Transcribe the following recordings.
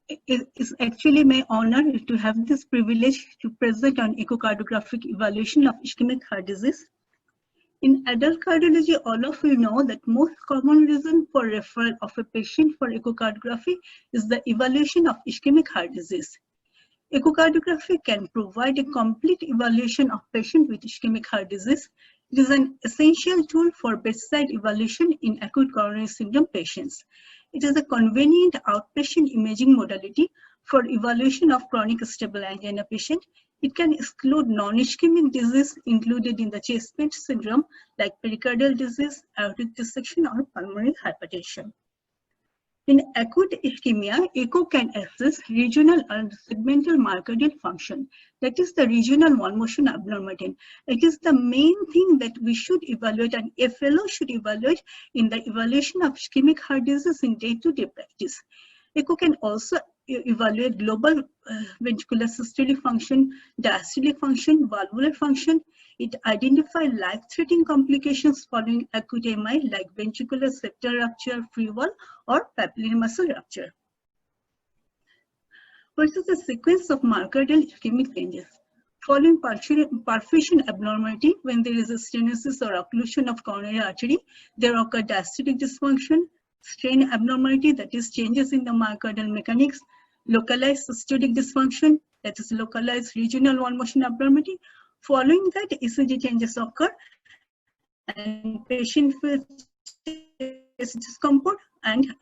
It is actually my honor to have this privilege to present on echocardiographic evaluation of ischemic heart disease. In adult cardiology, all of you know that most common reason for referral of a patient for echocardiography is the evaluation of ischemic heart disease. Echocardiography can provide a complete evaluation of patient with ischemic heart disease. It is an essential tool for bedside evaluation in acute coronary syndrome patients. It is a convenient outpatient imaging modality for evaluation of chronic stable angina patient. It can exclude non-ischemic disease included in the chest pain syndrome like pericardial disease, aortic dissection, or pulmonary hypertension. In acute ischemia, echo can assess regional and segmental myocardial function. That is the regional wall motion abnormality. It is the main thing that we should evaluate and a fellow should evaluate in the evaluation of ischemic heart disease in day-to-day practice. Echo can also evaluate global ventricular systolic function, diastolic function, valvular function. It identifies life-threatening complications following acute MI like ventricular septal rupture, free wall, or papillary muscle rupture. What is the sequence of myocardial ischemic changes? Following perfusion abnormality, when there is a stenosis or occlusion of coronary artery, there occur diastolic dysfunction, strain abnormality, that is changes in the myocardial mechanics, localized systolic dysfunction, that is localized regional wall motion abnormality. Following that, ECG changes occur and patient feels discomfort and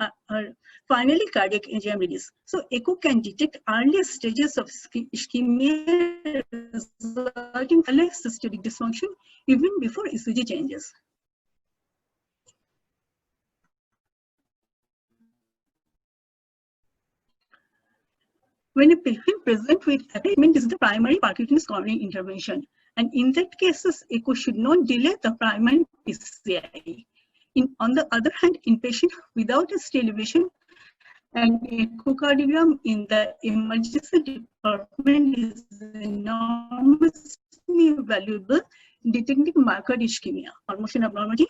finally cardiac enzyme release. So echo can detect early stages of ischemia resulting in systolic dysfunction even before ECG changes. When a patient presents with treatment, this is the primary percutaneous coronary intervention. And in that cases, echo should not delay the primary PCI. On the other hand, in patient without a ST elevation, an echocardiogram in the emergency department is enormously valuable in detecting myocardial ischemia, wall motion abnormality,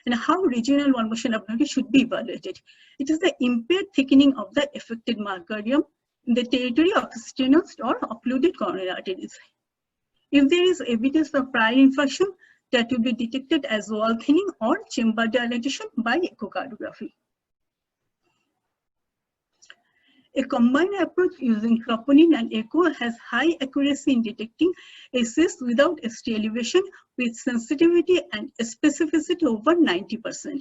and how regional wall motion abnormality should be evaluated. It is the impaired thickening of the affected myocardium in the territory of stenosed or occluded coronary arteries. If there is evidence of prior infarction, that will be detected as wall thinning or chamber dilatation by echocardiography. A combined approach using troponin and echo has high accuracy in detecting ACS without ST elevation with sensitivity and specificity over 90%.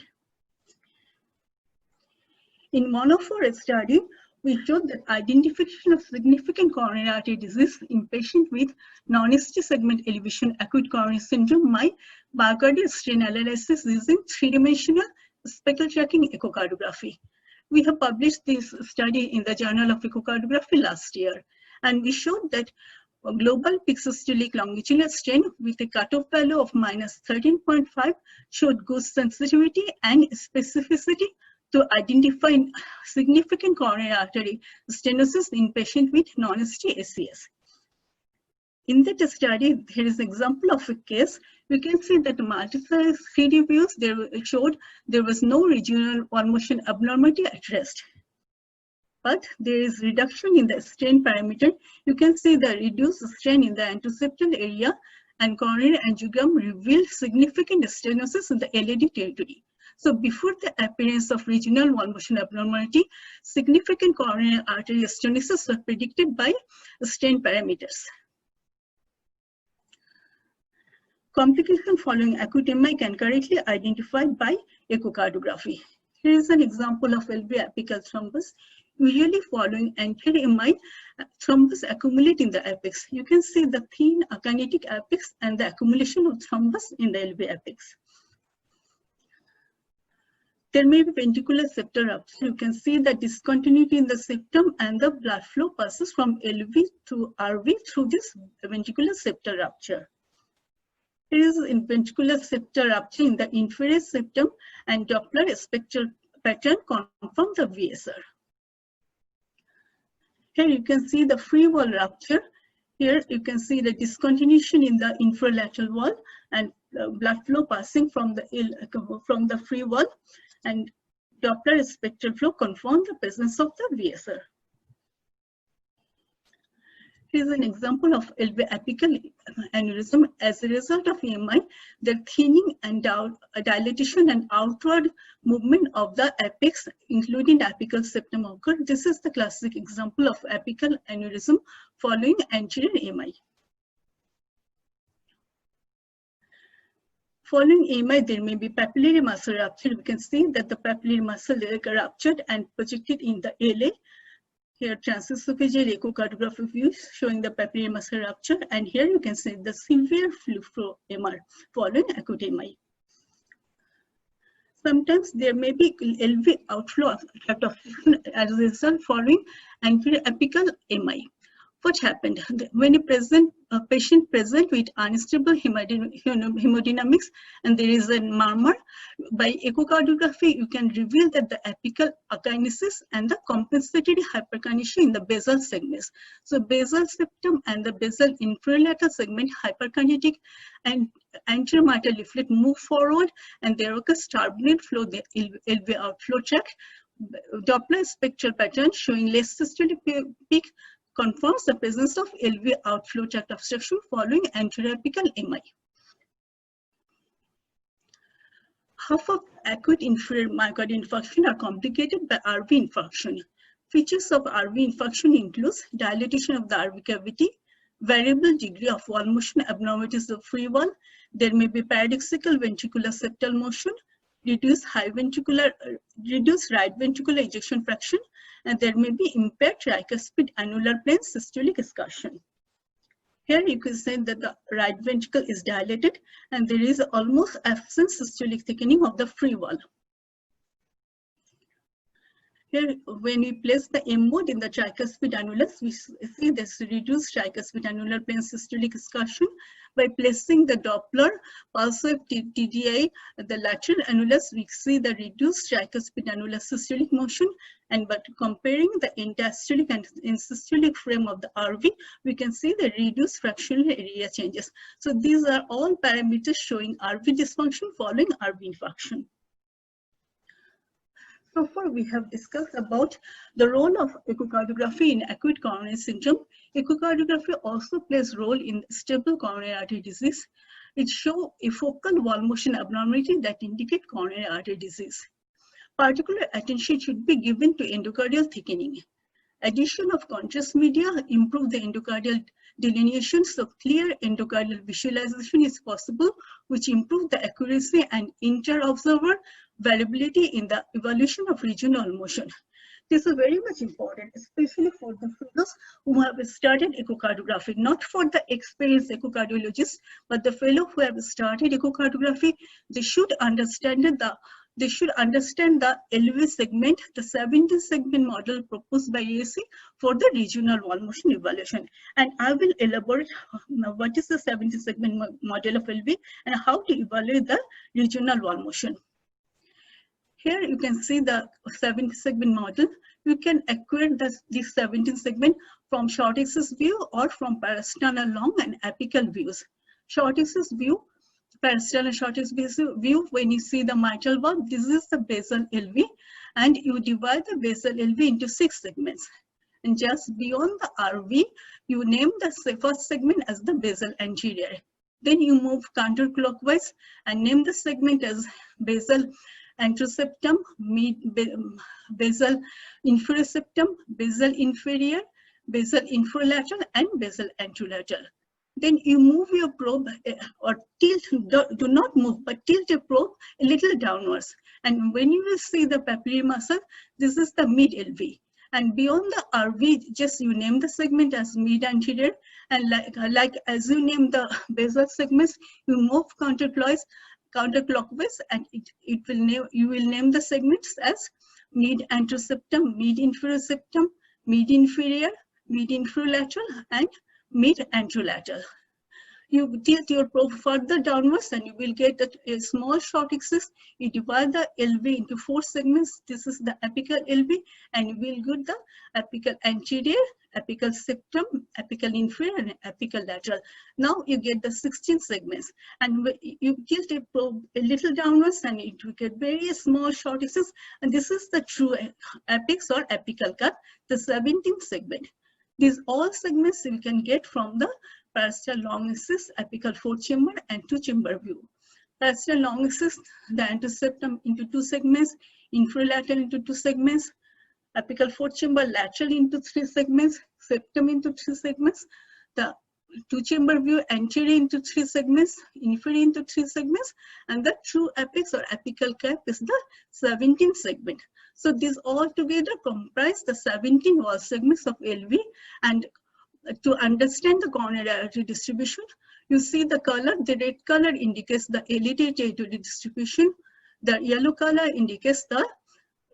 In MONO4 study, we showed that identification of significant coronary artery disease in patients with non-ST segment elevation acute coronary syndrome by myocardial strain analysis using three-dimensional speckle tracking echocardiography. We have published this study in the Journal of Echocardiography last year, and we showed that global peak systolic longitudinal strain with a cutoff value of -13.5 showed good sensitivity and specificity to identify significant coronary artery stenosis in patients with non-ST ACS. In that study, here is an example of a case. We can see that multiple 3D views showed there was no regional wall motion abnormality at rest. But there is reduction in the strain parameter. You can see the reduced strain in the anteroseptal area, and coronary angiogram revealed significant stenosis in the LAD territory. So before the appearance of regional wall motion abnormality, significant coronary artery stenosis were predicted by strain parameters. Complication following acute MI can correctly identified by echocardiography. Here is an example of LV apical thrombus. Usually following anterior MI, thrombus accumulate in the apex. You can see the thin akinetic apex and the accumulation of thrombus in the LV apex. There may be ventricular septal rupture. You can see the discontinuity in the septum and the blood flow passes from LV to RV through this ventricular septal rupture. There is ventricular septal rupture in the inferior septum and Doppler spectral pattern confirm the VSR. Here you can see the free wall rupture. Here you can see the discontinuation in the infralateral wall and blood flow passing from the free wall, and Doppler spectral flow confirm the presence of the VSR. Here is an example of LV apical aneurysm. As a result of EMI, the thinning and dilatation and outward movement of the apex, including the apical septum, occur. This is the classic example of apical aneurysm following anterior EMI. Following EMI, there may be papillary muscle rupture. We can see that the papillary muscle is ruptured and projected in the LA. Here, transesophageal echocardiographic views showing the papillary muscle rupture, and here you can see the severe fluid flow MR following acute EMI. Sometimes there may be LV outflow tract obstruction as a result following anterior apical EMI. What happened when a patient present with unstable hemodynamics and there is a murmur? By echocardiography, you can reveal that the apical akinesis and the compensatory hyperkinesia in the basal segments. So basal septum and the basal infralateral segment hyperkinetic and anterior mitral leaflet move forward, and there occurs turbulent flow, the LV outflow tract. Doppler spectral pattern showing less systolic peak confirms the presence of LV outflow tract obstruction following anterior apical EMI. Half of acute inferior myocardial infarction are complicated by RV infarction. Features of RV infarction includes dilatation of the RV cavity, variable degree of wall motion abnormalities of free wall. There may be paradoxical ventricular septal motion, reduced right ventricular ejection fraction, and there may be impaired tricuspid annular plane systolic excursion. Here you can see that the right ventricle is dilated and there is almost absent systolic thickening of the free wall. Here, when we place the M mode in the tricuspid annulus, we see this reduced tricuspid annular plane systolic excursion. By placing the Doppler pulse wave TDI at the lateral annulus, we see the reduced tricuspid annulus systolic motion. And but comparing the interstolic and insystolic frame of the RV, we can see the reduced fractional area changes. So these are all parameters showing RV dysfunction following RV infarction. So far, we have discussed about the role of echocardiography in acute coronary syndrome. Echocardiography also plays role in stable coronary artery disease. It shows a focal wall motion abnormality that indicate coronary artery disease. Particular attention should be given to endocardial thickening. Addition of contrast media improve the endocardial delineation, so clear endocardial visualization is possible, which improve the accuracy and inter-observer variability in the evaluation of regional motion. This is very much important, especially for the fellows who have started echocardiography, not for the experienced echocardiologists, but the fellow who have started echocardiography. They should understand the LV segment, the 17 segment model proposed by AAC for the regional wall motion evaluation. And I will elaborate what is the 17 segment model of LV and how to evaluate the regional wall motion. Here you can see the 17 segment model. You can acquire this 17 segment from short axis view or from parasternal long and apical views. Short axis view, parasternal short axis view, when you see the mitral valve, this is the basal LV, and you divide the basal LV into 6 segments. And just beyond the RV, you name the first segment as the basal anterior. Then you move counterclockwise and name the segment as basal anteroseptum, basal inferior septum, basal inferior, basal infralateral, and basal anterolateral. Then you move your probe or tilt, do not move, but tilt your probe a little downwards. And when you will see the papillary muscle, this is the mid LV. And beyond the RV, just you name the segment as mid anterior, and like as you name the basal segments, you move counterclockwise, and you will name the segments as mid anteroseptum, mid inferior septum, mid inferior, mid infralateral, and mid anterolateral. You tilt your probe further downwards and you will get a small short axis. You divide the LV into 4 segments. This is the apical LV, and you will get the apical anterior, apical septum, apical inferior, and apical lateral. Now you get the 16 segments, and you tilt a probe a little downwards and it will get very small short axis, and this is the true apex or apical cut, the 17th segment. These all segments you can get from the parietal long axis, apical 4-chamber and 2-chamber view. Parietal long axis, the anteroseptum into 2 segments, infralateral into 2 segments, apical 4-chamber lateral into 3 segments, septum into 3 segments, the 2-chamber view anterior into 3 segments, inferior into 3 segments, and the true apex or apical cap is the 17th segment. So these all together comprise the 17 wall segments of LV. And to understand the coronary artery distribution, you see the color, the red color indicates the elite territory distribution, the yellow color indicates the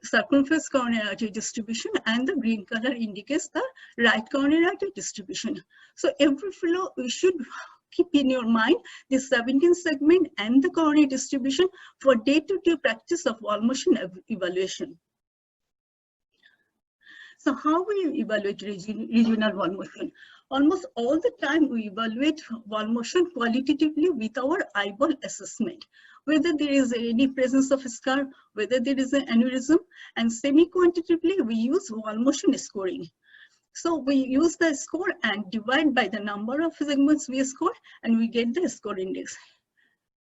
circumference coronary artery distribution, and the green color indicates the right coronary artery distribution. So every fellow, we should keep in your mind the 17th segment and the coronary distribution for day-to-day practice of wall motion evaluation. So how we evaluate regional wall motion? Almost all the time we evaluate wall motion qualitatively with our eyeball assessment, whether there is any presence of scar, whether there is an aneurysm, and semi-quantitatively we use wall motion scoring. So we use the score and divide by the number of segments we score, and we get the score index.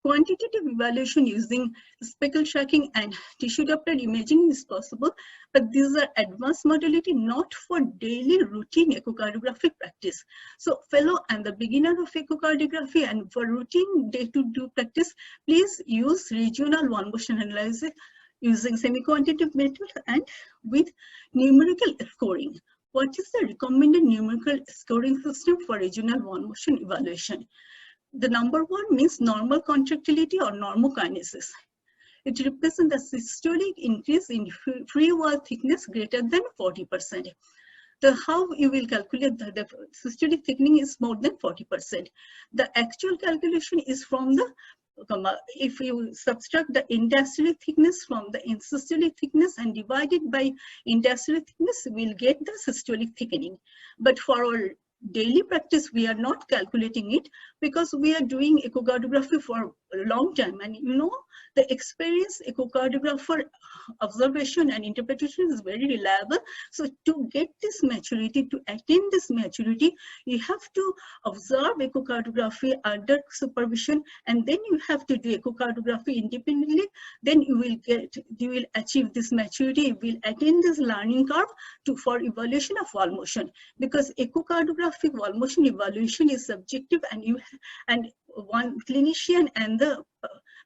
Quantitative evaluation using speckle tracking and tissue Doppler imaging is possible, but these are advanced modality not for daily routine echocardiographic practice. So fellow and the beginner of echocardiography and for routine day-to-day practice, please use regional wall motion analysis using semi-quantitative method and with numerical scoring. What is the recommended numerical scoring system for regional wall motion evaluation? The number 1 means normal contractility or normokinesis. It represents the systolic increase in free wall thickness greater than 40%. How you will calculate the systolic thickening is more than 40%. The actual calculation is from the, if you subtract the interstitial thickness from the systolic thickness and divide it by interstitial thickness, we will get the systolic thickening. But for our daily practice, we are not calculating it because we are doing echocardiography for a long time, and you know the experienced echocardiographer observation and interpretation is very reliable. So to get this maturity, to attain this maturity, you have to observe echocardiography under supervision, and then you have to do echocardiography independently. Then you will achieve this maturity, you will attain this learning curve for evaluation of wall motion, because echocardiographic wall motion evaluation is subjective, and one clinician and the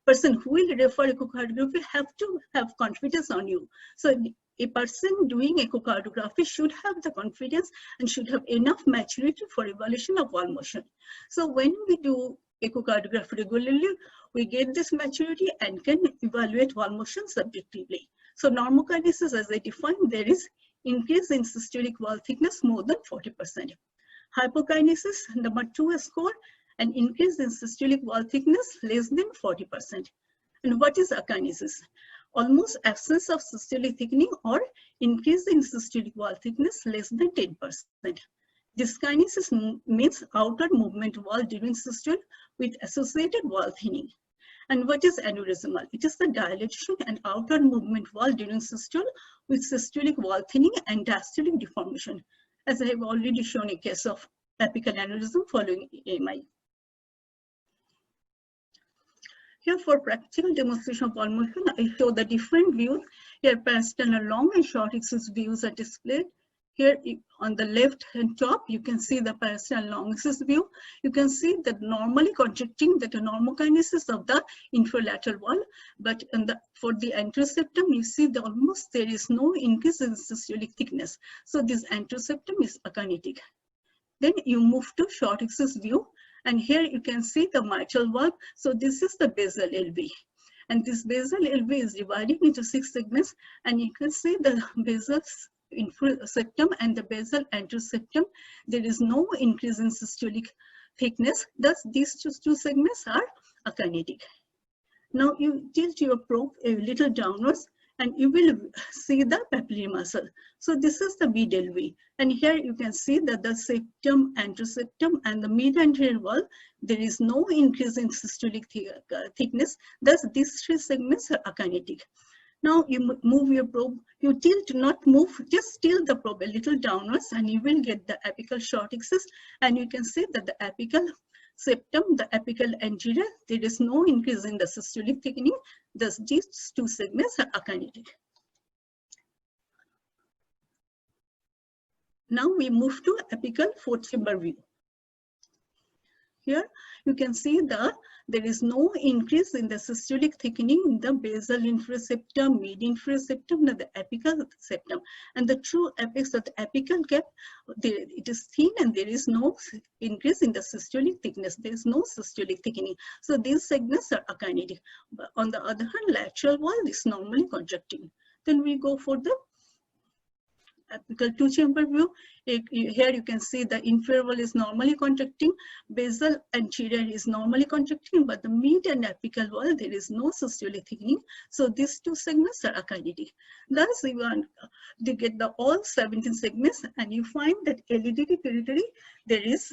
person who will refer echocardiography have to have confidence on you. So a person doing echocardiography should have the confidence and should have enough maturity for evaluation of wall motion. So when we do echocardiography regularly, we get this maturity and can evaluate wall motion subjectively. So normokinesis, as I defined, there is increase in systolic wall thickness more than 40%. Hypokinesis, number 2 score, an increase in systolic wall thickness less than 40%. And what is akinesis? Almost absence of systolic thickening or increase in systolic wall thickness less than 10%. Dyskinesis means outward movement wall during systole with associated wall thinning. And what is aneurysmal? It is the dilation and outward movement wall during systole with systolic wall thinning and diastolic deformation, as I have already shown a case of apical aneurysm following AMI. Here for practical demonstration of wall motion, I show the different views. Here parietal long and short axis views are displayed. Here on the left hand top, you can see the parietal long axis view. You can see that normally contracting that a normokinesis of the infralateral wall, but for the anteroseptum, you see almost there is no increase in systolic thickness. So this anteroseptum is akinetic. Then you move to short axis view, and here you can see the mitral valve. So this is the basal LV, and this basal LV is divided into 6 segments, and you can see the basal septum and the basal anteroseptum. There is no increase in systolic thickness. Thus, these two segments are akinetic. Now you tilt your probe a little downwards, and you will see the papillary muscle. So this is the mid-LV, and here you can see that the septum, anteroseptum, and the mid-anterior wall, there is no increase in systolic thickness. Thus, these 3 segments are akinetic. Now you move your probe, you tilt, not move, just tilt the probe a little downwards and you will get the apical short axis, and you can see that the apical septum, the apical anterior, there is no increase in the systolic thickening. Thus these two segments are akinetid. Now we move to apical fourth chamber view. Here you can see there is no increase in the systolic thickening in the basal inferior septum, mid inferior septum, and the apical septum. And the true apex of the apical cap, it is thin and there is no increase in the systolic thickness. There is no systolic thickening. So these segments are akinetid. But on the other hand, lateral wall is normally contracting. Then we go for the apical two-chamber view. Here you can see the inferior wall is normally contracting, basal anterior is normally contracting, but the mid and apical wall, there is no systolic thickening. So these two segments are akinetid. Thus, you want to get the all 17 segments, and you find that LEDD territory, there is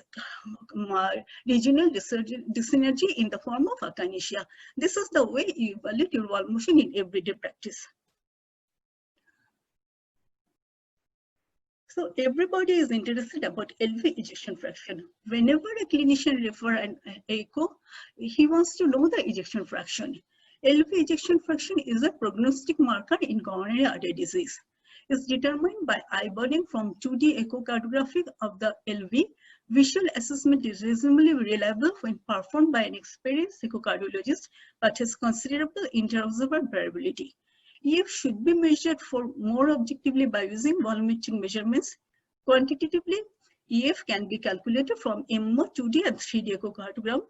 regional dyssynergy in the form of akinesia. This is the way you evaluate your wall motion in everyday practice. So everybody is interested about LV ejection fraction. Whenever a clinician refers an echo, he wants to know the ejection fraction. LV ejection fraction is a prognostic marker in coronary artery disease. It's determined by eye burden from 2D echocardiography of the LV. Visual assessment is reasonably reliable when performed by an experienced echocardiologist, but has considerable inter-observer variability. EF should be measured for more objectively by using volumetric measurements. Quantitatively, EF can be calculated from M-mode, 2D and 3D echocardiogram.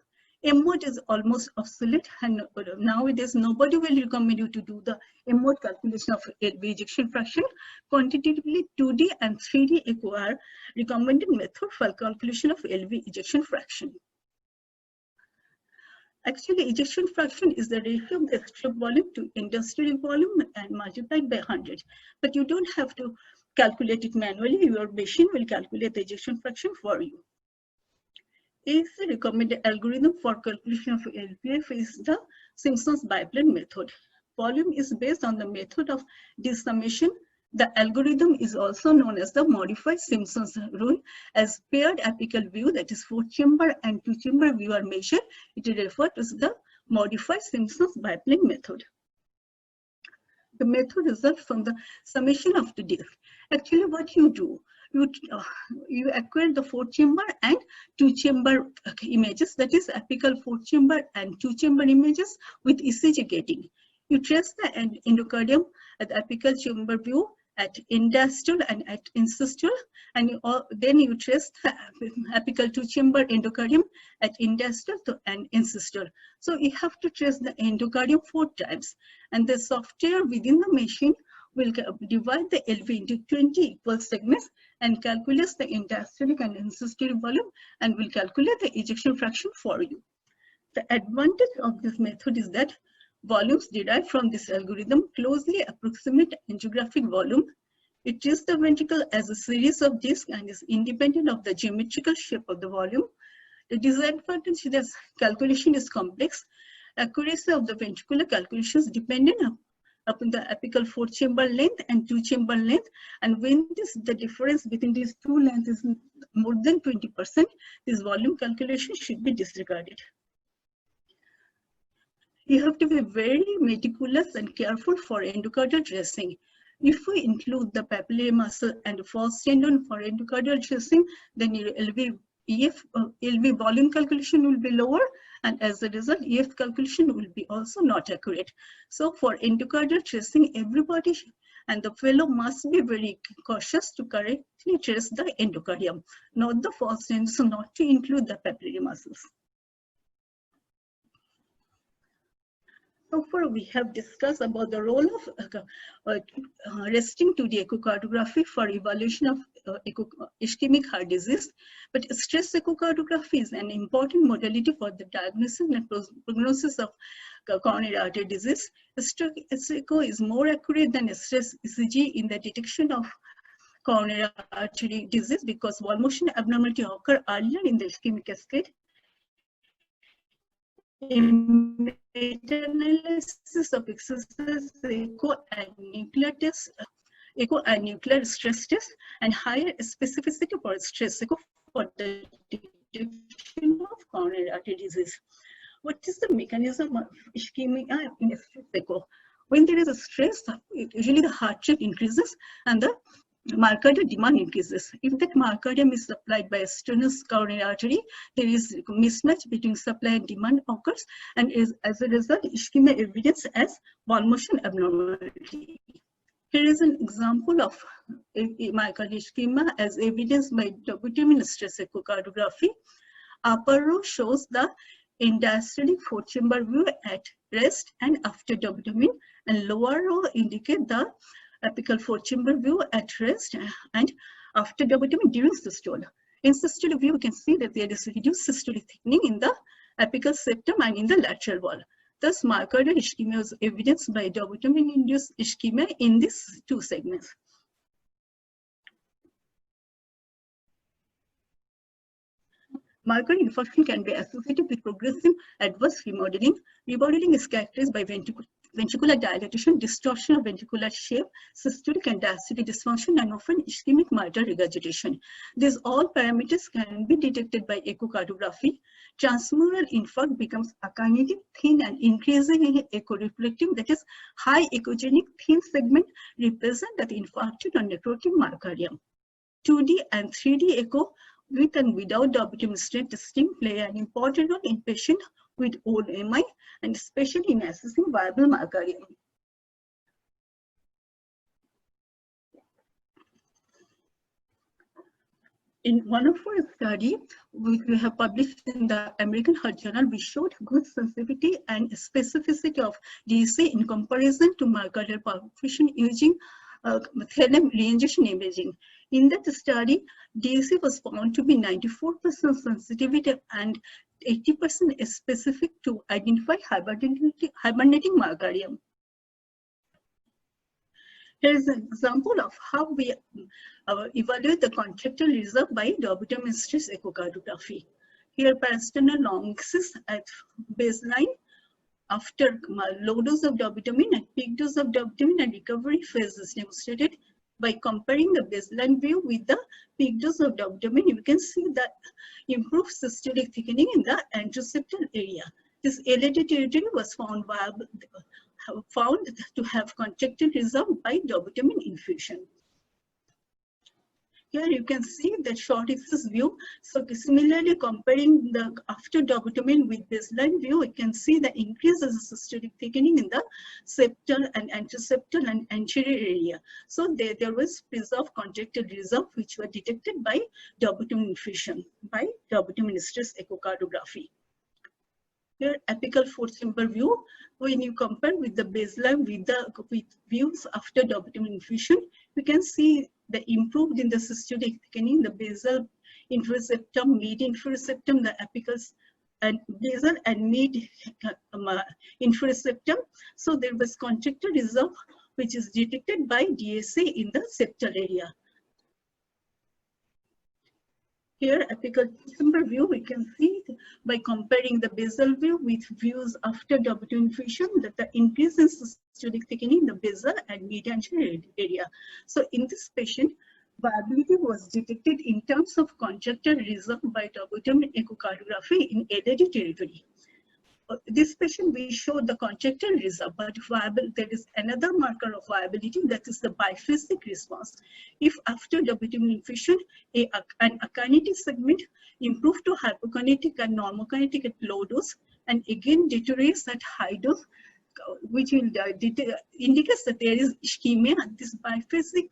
M-mode is almost obsolete, and nowadays nobody will recommend you to do the M-mode calculation of LV ejection fraction. Quantitatively, 2D and 3D echo are recommended method for calculation of LV ejection fraction. Actually, ejection fraction is the ratio of the strip volume to endosteric volume and multiplied by 100. But you don't have to calculate it manually. Your machine will calculate the ejection fraction for you. The recommended algorithm for calculation of LVF is the Simpson's biplane method. Volume is based on the method of desummation. The algorithm is also known as the modified Simpson's rule. As paired apical view, that is 4-chamber and 2-chamber view are measured, it is referred to as the modified Simpson's biplane method. The method results from the summation of the disk. Actually, what you do, you acquire the 4-chamber and 2-chamber images, that is apical 4-chamber and 2-chamber images with ECG gating. You trace the endocardium at the apical chamber view at end-diastole and at insystole, and then you trace the apical 2-chamber endocardium at end-diastole and insystole. So you have to trace the endocardium 4 times, and the software within the machine will divide the LV into 20 equal segments and calculates the end-diastolic and insystolic volume and will calculate the ejection fraction for you. The advantage of this method is that volumes derived from this algorithm closely approximate angiographic volume. It treats the ventricle as a series of discs and is independent of the geometrical shape of the volume. The disadvantage is that calculation is complex. Accuracy of the ventricular calculations dependent upon the apical 4-chamber length and 2-chamber length, and when the difference between these two lengths is more than 20%, this volume calculation should be disregarded. You have to be very meticulous and careful for endocardial tracing. If we include the papillary muscle and false tendon for endocardial tracing, then your LV volume calculation will be lower, and as a result, EF calculation will be also not accurate. So for endocardial tracing, everybody and the fellow must be very cautious to correctly trace the endocardium, not the false tendon, so not to include the papillary muscles. So far, we have discussed about the role of resting 2D echocardiography for evaluation of ischemic heart disease. But stress echocardiography is an important modality for the diagnosis and prognosis of coronary artery disease. Stress echo is more accurate than stress ECG in the detection of coronary artery disease because wall motion abnormality occur earlier in the ischemic cascade. A meta-analysis of exercise echo and nuclear stress test and higher specificity for stress echo for the detection of coronary artery disease. What is the mechanism of ischemia in a stress echo? When there is a stress, usually the heart rate increases and the myocardial demand increases. If that myocardium is supplied by a stenosis coronary artery, there is a mismatch between supply and demand occurs, and as a result, ischemia evidence as wall motion abnormality. Here is an example of myocardial ischemia as evidenced by dobutamine stress echocardiography. Upper row shows the end-diastolic four-chamber view at rest and after dobutamine, and lower row indicate the apical four-chamber view at rest and after dobutamine during systole. In systolic view, you can see that there is reduced systolic thickening in the apical septum and in the lateral wall. Thus, myocardial ischemia is evidenced by dobutamine-induced ischemia in these two segments. Myocardial infarction can be associated with progressive adverse remodeling. Remodeling is characterized by ventricular dilatation, distortion of ventricular shape, systolic and diastolic dysfunction, and often ischemic mitral regurgitation. These all parameters can be detected by echocardiography. Transmural infarct becomes akynetic, thin, and increasing in echo-reflective, that is, high echogenic thin segment represent the infarcted or necrotic myocardium. 2D and 3D echo with and without dobutamine stent testing play an important role in patients with old MI and especially in assessing viable myocardium. In one of our studies, which we have published in the American Heart Journal, we showed good sensitivity and specificity of DSA in comparison to myocardial perfusion using Thelen reinjection imaging. In that study, DSA was found to be 94% sensitivity and 80% specific to identify hibernating myocardium. Here is an example of how we evaluate the contractile reserve by dobutamine stress echocardiography. Here, parasternal long axis at baseline after low dose of dobutamine and peak dose of dobutamine and recovery phase is demonstrated. By comparing the baseline view with the peak dose of dobutamine, you can see that improved systolic thickening in the anteroseptal area. This LAD territory was found to have contractile reserve by dobutamine infusion. Here you can see the short axis view. So similarly, comparing the after dobutamine with baseline view, we can see the increase of systolic thickening in the septal and anteroseptal and anterior area. So there was preserved contractile reserve which were detected by dobutamine infusion, by dobutamine stress echocardiography. Here, apical four-chamber view, when you compare with the baseline with views after dobutamine infusion, you can see the improved in the systolic thickening, the basal inferior septum, mid inferior septum, the apicals, and basal and mid inferior septum. So there was contractile reserve which is detected by DSA in the septal area. Here, apical chamber view, we can see by comparing the basal view with views after dobutamine infusion that the increase in systolic thickening in the basal and mid-anterior area. So in this patient, viability was detected in terms of contractile reserve by dobutamine echocardiography in LAD territory. This patient, we showed the contractile reserve, but there is another marker of viability, that is the biphasic response. If after dobutamine infusion, an akynetic segment improved to hypokinetic and normokinetic at low dose, and again deteriorates at high dose, which will indicates that there is ischemia. This biphasic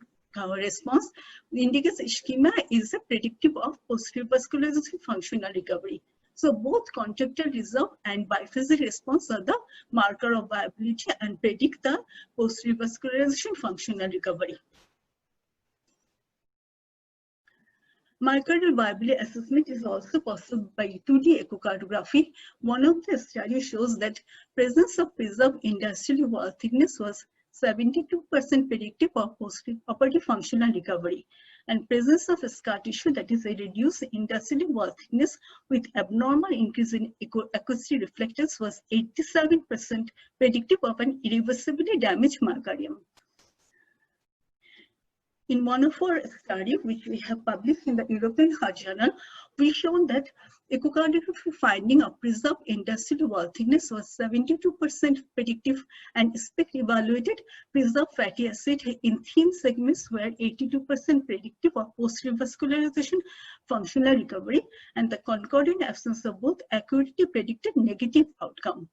response indicates ischemia is a predictive of posterior vascularization functional recovery. So both contractile reserve and biphasic response are the marker of viability and predict the posterior vascularization functional recovery. Myocardial viability assessment is also possible by 2D echocardiography. One of the studies shows that presence of preserved end-diastolic wall thickness was 72% predictive of postoperative functional recovery. and presence of scar tissue, that is a reduced intercell wall thickness with abnormal increase in acoustic reflectance, was 87% predictive of an irreversibly damaged myocardium. In one of our studies, which we have published in the European Heart Journal, we shown that echocardiography finding of preserved intercell wall thickness was 72% predictive, and SPECT evaluated preserved fatty acid in thin segments were 82% predictive of post-revascularization functional recovery, and the concordant absence of both accurately predicted negative outcome.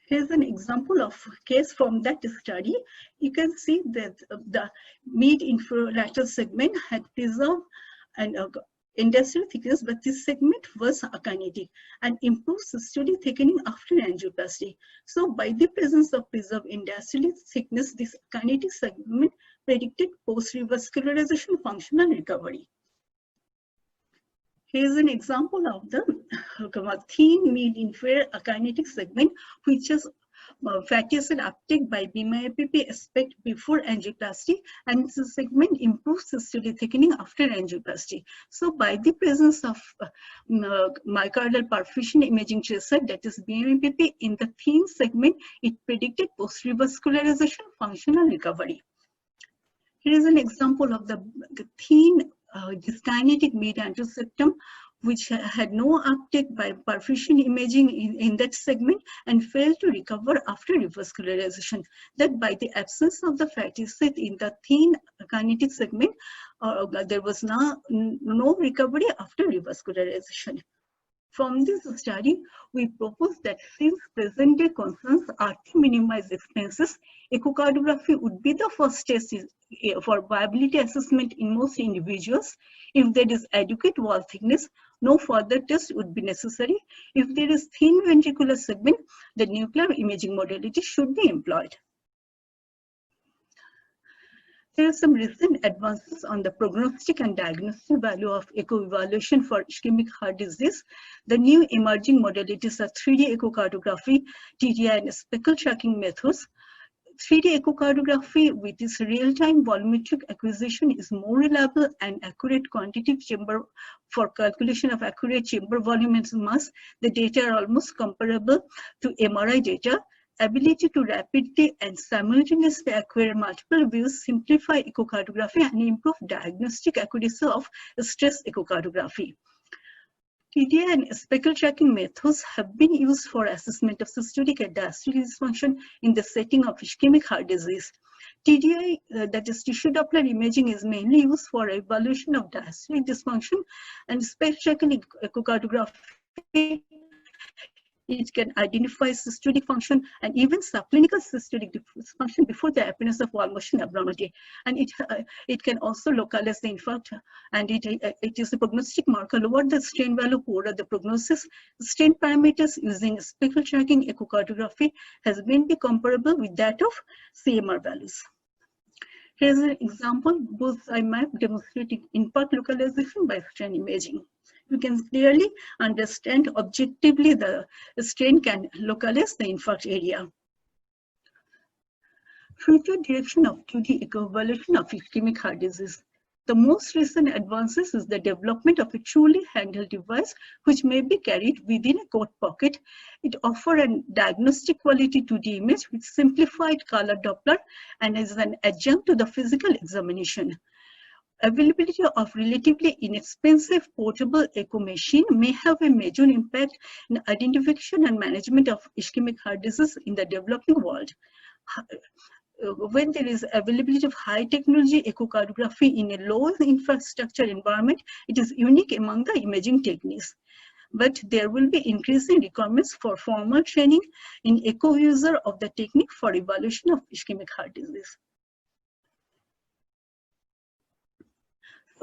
Here's an example of case from that study. You can see that the mid-infralateral segment had preserved an intercell thickness, but this segment was akinetic and improved systolic thickening after angioplasty. So by the presence of preserved intercell thickness, this akinetic segment predicted post-revascularization functional recovery. Here's an example of the thin mid-inferior akinetic segment, which is fatty acid uptake by BMI-APP SPECT before angioplasty, and the segment improves systolic thickening after angioplasty. So by the presence of myocardial perfusion imaging tracer, that is BMI-APP, in the thin segment, it predicted post-revascularization functional recovery. Here is an example of the thin dyskinetic mid-anterior septum, which had no uptake by perfusion imaging in that segment and failed to recover after revascularization. That by the absence of the fatty acid in the thin akinetic segment, there was no recovery after revascularization. From this study, we propose that since present-day concerns are to minimize expenses, echocardiography would be the first test for viability assessment in most individuals. If there is adequate wall thickness, no further test would be necessary. If there is thin ventricular segment, the nuclear imaging modality should be employed. There are some recent advances on the prognostic and diagnostic value of echo evaluation for ischemic heart disease. The new emerging modalities are 3D echocardiography, TDI, and speckle tracking methods. 3D echocardiography with its real-time volumetric acquisition is more reliable and accurate quantitative chamber for calculation of accurate chamber volume and mass. The data are almost comparable to MRI data. Ability to rapidly and simultaneously acquire multiple views simplify echocardiography and improve diagnostic accuracy of stress echocardiography. TDI and speckle tracking methods have been used for assessment of systolic and diastolic dysfunction in the setting of ischemic heart disease. TDI, that is tissue Doppler imaging, is mainly used for evaluation of diastolic dysfunction, and speckle tracking echocardiography, it can identify systolic function and even subclinical systolic dysfunction before the appearance of wall motion abnormality. And it can also localize the infarct, and it is a prognostic marker. Lower the strain value, poorer the prognosis. Strain parameters using speckle tracking echocardiography has been comparable with that of CMR values. Here's an example, bullseye map demonstrating infarct localization by strain imaging. You can clearly understand objectively the strain can localize the infarct area. Future direction of 2D echo-evaluation of ischemic heart disease. The most recent advances is the development of a truly handheld device which may be carried within a coat pocket. It offers a diagnostic quality 2D image with simplified color Doppler and is an adjunct to the physical examination. Availability of relatively inexpensive portable echo machine may have a major impact in identification and management of ischemic heart disease in the developing world. When there is availability of high technology echocardiography in a low infrastructure environment, it is unique among the imaging techniques. But there will be increasing requirements for formal training in echo user of the technique for evaluation of ischemic heart disease.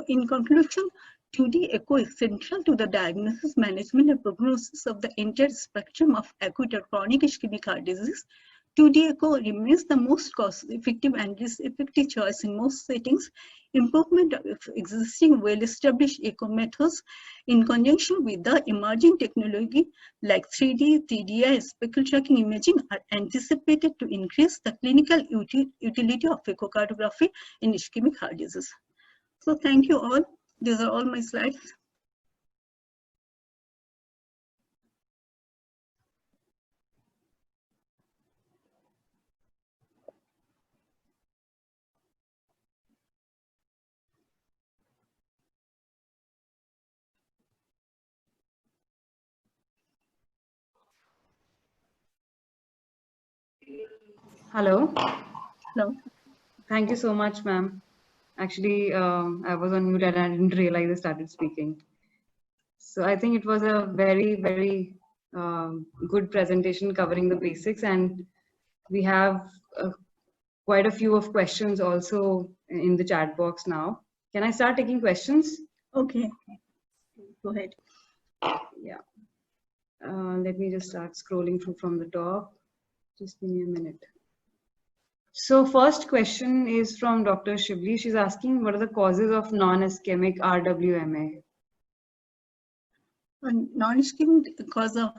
In conclusion, 2D echo is central to the diagnosis, management, and prognosis of the entire spectrum of acute or chronic ischemic heart disease. 2D echo remains the most cost-effective and risk-effective choice in most settings. Improvement of existing well-established echo methods in conjunction with the emerging technology like 3D, TDI, speckle tracking imaging are anticipated to increase the clinical utility of echocardiography in ischemic heart disease. So thank you all. These are all my slides. Hello. Hello. Thank you so much, ma'am. Actually, I was on mute and I didn't realize I started speaking. So I think it was a very, very good presentation covering the basics, and we have quite a few of questions also in the chat box now. Can I start taking questions? Okay. Go ahead. Yeah. Let me just start scrolling through from the top. Just give me a minute. So first question is from Dr. Shibli. She's asking, what are the causes of non-ischemic RWMA? Non-ischemic cause of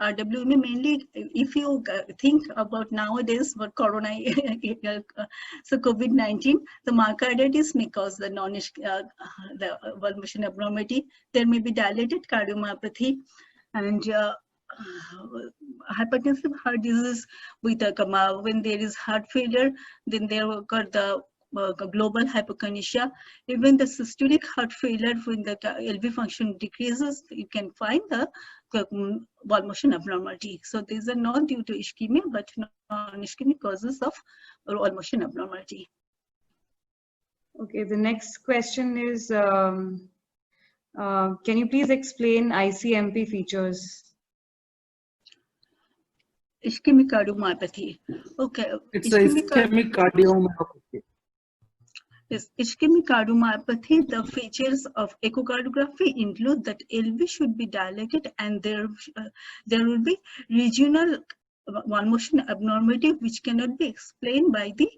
RWMA, mainly if you think about nowadays what corona, so COVID-19, the myocarditis may cause the the wall motion abnormality. There may be dilated cardiomyopathy and hypertensive heart disease with when there is heart failure, then there occur the global hypokinesia. Even the systolic heart failure, when the LV function decreases, you can find the wall motion abnormality. So these are not due to ischemia, but non-ischemic causes of wall motion abnormality. Okay, the next question is, can you please explain ICMP features? Ischemic cardiomyopathy. Okay. It's a ischemic cardiomyopathy. Yes, ischemic cardiomyopathy, the features of echocardiography include that LV should be dilated and there will be regional wall motion abnormality which cannot be explained by the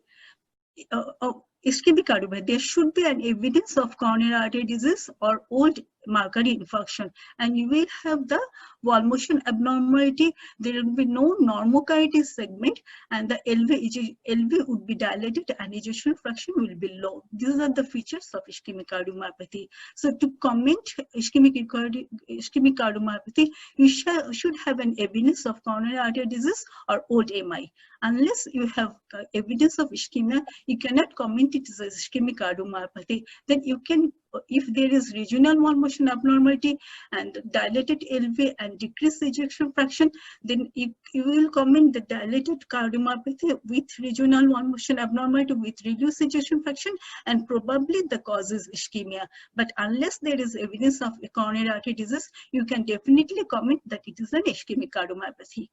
ischemic cardiomyopathy. There should be an evidence of coronary artery disease or old myocardial infarction, and you will have the wall motion abnormality. There will be no normocarditis segment, and the LV would be dilated and ejection fraction will be low. These are the features of ischemic cardiomyopathy. So to comment ischemic cardiomyopathy, you should have an evidence of coronary artery disease or old MI. Unless you have evidence of ischemia, you cannot comment it as ischemic cardiomyopathy. Then you can, if there is regional wall motion abnormality and dilated LV and decreased ejection fraction, then you will comment the dilated cardiomyopathy with regional wall motion abnormality with reduced ejection fraction, and probably the cause is ischemia. But unless there is evidence of coronary artery disease, you can definitely comment that it is an ischemic cardiomyopathy.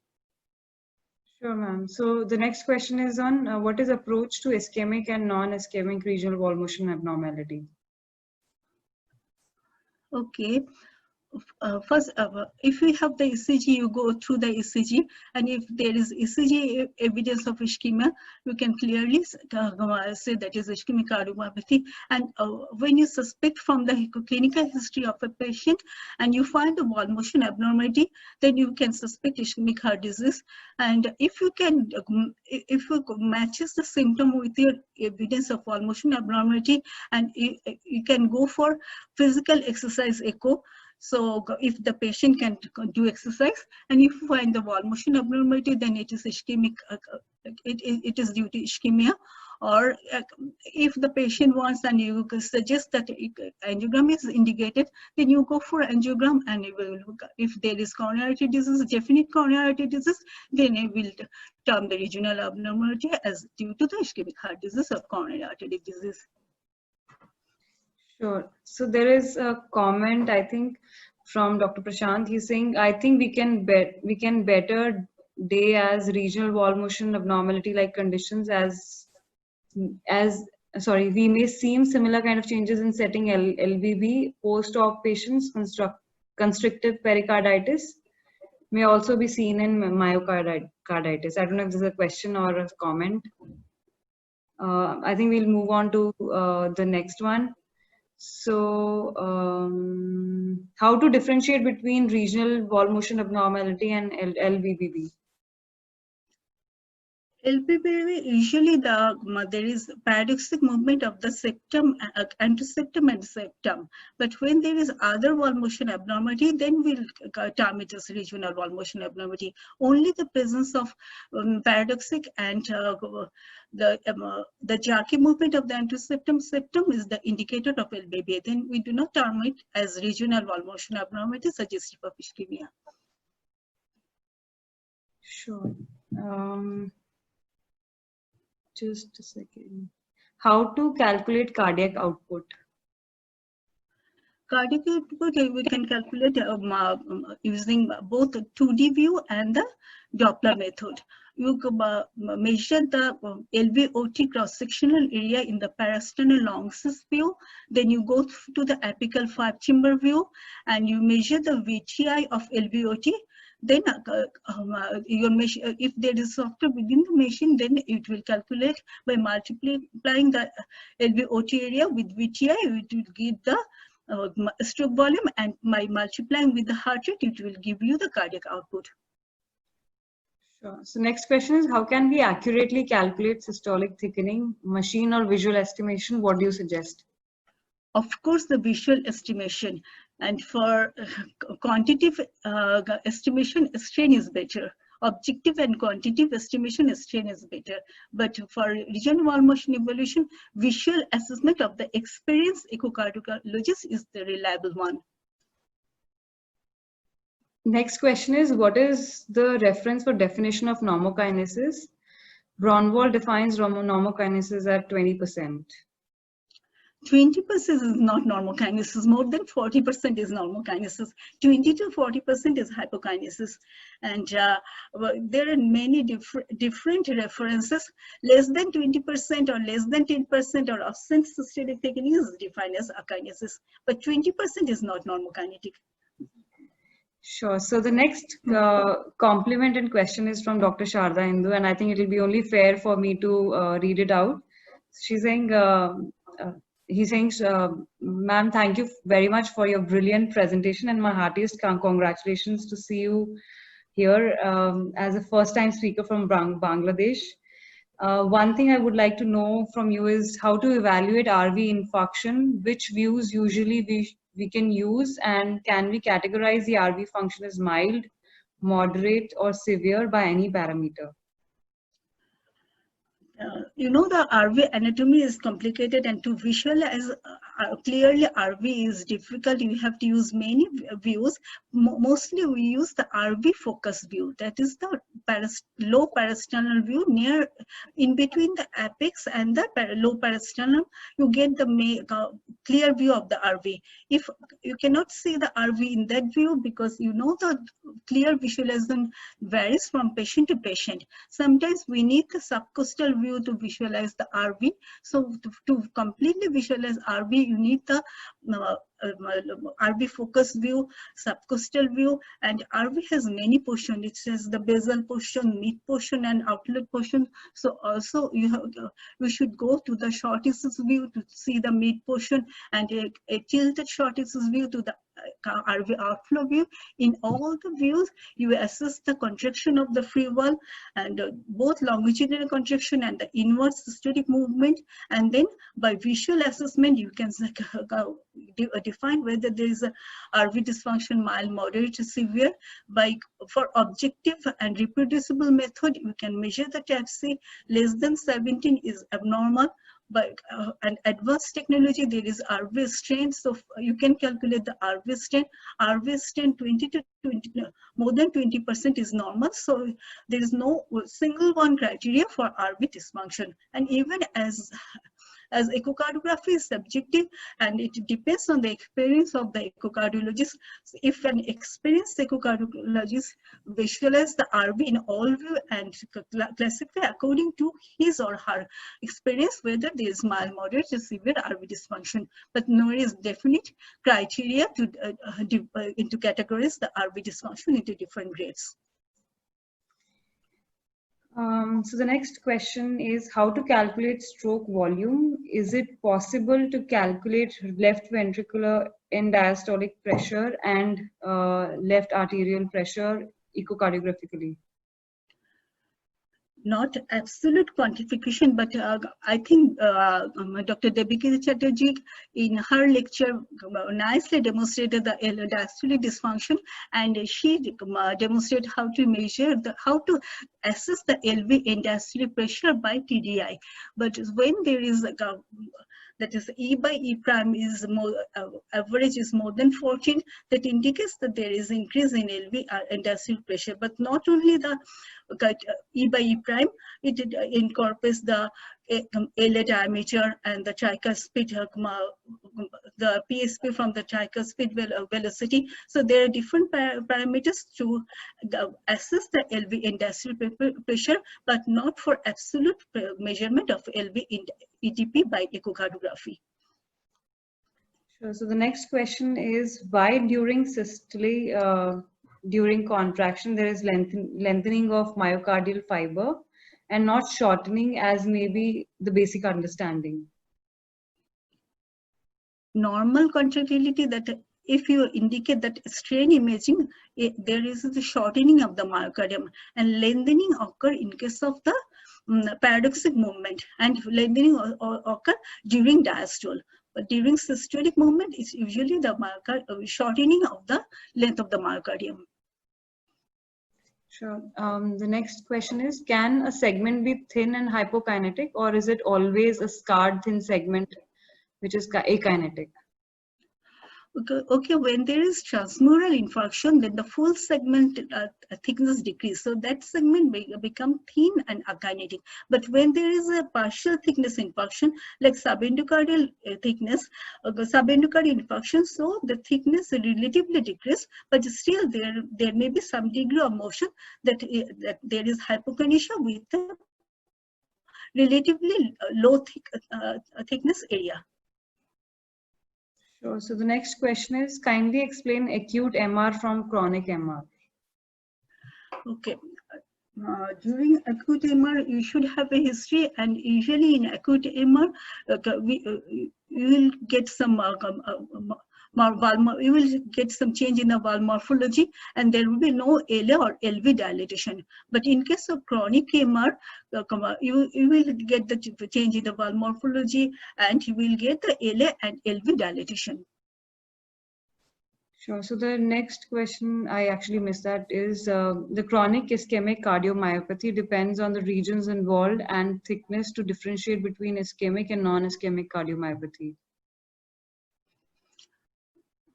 Sure, ma'am. So the next question is on what is approach to ischemic and non-ischemic regional wall motion abnormality? Okay. First, if we have the ECG, you go through the ECG, and if there is ECG evidence of ischemia, you can clearly say that is ischemic cardiomyopathy. And when you suspect from the clinical history of a patient and you find a wall motion abnormality, then you can suspect ischemic heart disease. And if you can, if you matches the symptom with your evidence of wall motion abnormality, and you can go for physical exercise echo. So if the patient can do exercise and if you find the wall motion abnormality, then it is ischemic, it is due to ischemia. Or if the patient wants and you suggest that angiogram is indicated, then you go for angiogram, and you will look. If there is coronary artery disease, definite coronary artery disease, then it will term the regional abnormality as due to the ischemic heart disease or coronary artery disease. Sure. So there is a comment, I think, from Dr. Prashant. He's saying, I think we can better day as regional wall motion abnormality like conditions sorry, we may seem similar kind of changes in setting LVB post-op patients. Constrictive pericarditis may also be seen in myocarditis. I don't know if this is a question or a comment. I think we'll move on to the next one. So, how to differentiate between regional wall motion abnormality and LVBB? LBB, usually there is paradoxic movement of the septum, anterseptum and septum. But when there is other wall motion abnormality, then we'll term it as regional wall motion abnormality. Only the presence of paradoxic and the jerky movement of the anterseptum septum is the indicator of LBB. Then we do not term it as regional wall motion abnormality suggestive of ischemia. Sure. Just a second. How to calculate cardiac output? Cardiac output we can calculate using both 2D view and the Doppler method. You measure the LVOT cross-sectional area in the parasternal long cis view. Then you go to the apical 5-chamber view and you measure the VTI of LVOT. Then you measure, if there is software within the machine, then it will calculate by multiplying the LVOT area with VTI. It will give the stroke volume, and by multiplying with the heart rate, it will give you the cardiac output. Sure. So next question is, how can we accurately calculate systolic thickening? Machine or visual estimation? What do you suggest? Of course, the visual estimation. And for quantitative estimation, strain is better. Objective and quantitative estimation, strain is better. But for regional wall motion evaluation, visual assessment of the experienced echocardiologist is the reliable one. Next question is, what is the reference for definition of normokinesis? Braunwald defines normokinesis at 20%. 20% is not normokinesis, more than 40% is normokinesis, 20 to 40% is hypokinesis. And there are many different references. Less than 20% or less than 10% or absent systolic thickening is defined as akinesis, but 20% is not normokinetic. Sure. So the next compliment and question is from Dr. Sharda Hindu, and I think it will be only fair for me to read it out. She's saying, he's saying, ma'am, thank you very much for your brilliant presentation, and my heartiest congratulations to see you here as a first-time speaker from Bangladesh. One thing I would like to know from you is how to evaluate RV infarction, which views usually we can use, and can we categorize the RV function as mild, moderate, or severe by any parameter? You know, the RV anatomy is complicated, and to visualize clearly RV is difficult. You have to use many views. Mostly we use the RV focus view. That is the low parasternal view near in between the apex and the low parasternal. You get the clear view of the RV. If you cannot see the RV in that view, because you know the clear visualization varies from patient to patient. Sometimes we need the subcostal view to visualize the RV. So to completely visualize RV, you need the RV focus view, subcostal view, and RV has many portions. It says the basal portion, mid portion, and outlet portion. So also you should go to the short axis view to see the mid portion, and a tilted short axis view to the RV outflow view. In all the views, you assess the contraction of the free wall, and both longitudinal contraction and the inward systolic movement. And then by visual assessment, you can define whether there is a RV dysfunction, mild, moderate, or severe. For objective and reproducible method, you can measure the TAPSE. Less than 17 is abnormal. By an advanced technology, there is RV strain, so you can calculate the RV strain. RV strain 20 to 20, more than 20% is normal. So there is no single one criteria for RV dysfunction. And even as echocardiography is subjective, and it depends on the experience of the echocardiologist. If an experienced echocardiologist visualizes the RV in all view and classify according to his or her experience whether there is mild, moderate, or severe RV dysfunction, but there is definite criteria to categorize the RV dysfunction into different grades. So the next question is how to calculate stroke volume. Is it possible to calculate left ventricular end diastolic pressure and left arterial pressure echocardiographically? Not absolute quantification, but I think Dr. Debiki Chatterjee in her lecture nicely demonstrated the diastolic dysfunction, and she demonstrated how to measure how to assess the LV end diastolic pressure by TDI. But when there is that is E by E prime is more average is more than 14, that indicates that there is increase in LV end diastolic pressure. But not only the E by E prime, it incorporates the LA diameter and the tricuspid, the PSP from the tricuspid velocity. So there are different parameters to assess the LV end diastolic pressure, but not for absolute measurement of LV EDP by echocardiography. Sure. So the next question is, why during systole, during contraction, there is lengthening of myocardial fiber and not shortening as maybe the basic understanding? Normal contractility, that if you indicate that strain imaging, there is the shortening of the myocardium, and lengthening occur in case of the paradoxic movement, and lengthening occur during diastole. But during systolic movement, it's usually the shortening of the length of the myocardium. Sure. The next question is, can a segment be thin and hypokinetic, or is it always a scarred thin segment which is akinetic? Okay, when there is transmural infarction, then the full segment thickness decrease. So that segment become thin and akinetic. But when there is a partial thickness infarction, like subendocardial thickness, subendocardial infarction, so the thickness relatively decrease, but still there may be some degree of motion that there is hypokinesia with a relatively low thickness area. Sure. So the next question is, kindly explain acute MR from chronic MR. Okay. During acute MR, you should have a history, and usually in acute MR, you will get some you will get some change in the valve morphology, and there will be no LA or LV dilatation. But in case of chronic MR, you will get the change in the valve morphology, and you will get the LA and LV dilatation. Sure. So the next question, I actually missed that, is the chronic ischemic cardiomyopathy depends on the regions involved and thickness to differentiate between ischemic and non-ischemic cardiomyopathy.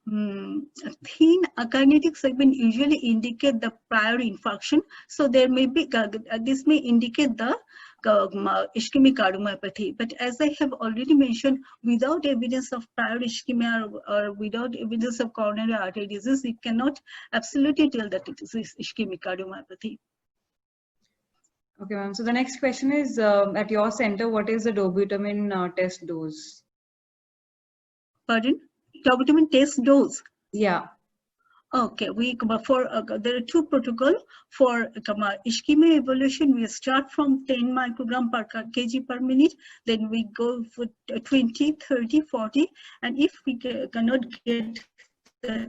Thin akinetic segment usually indicate the prior infarction. So there may be, this may indicate the ischemic cardiomyopathy. But as I have already mentioned, without evidence of prior ischemia or without evidence of coronary artery disease, we cannot absolutely tell that it is ischemic cardiomyopathy. Okay, ma'am. So the next question is, at your center, what is the dobutamine test dose? Pardon? Dobutamine test dose? Yeah. Okay, there are two protocols for ischemia evaluation. We start from 10 microgram per kg per minute, then we go for 20, 30, 40, and if we cannot get the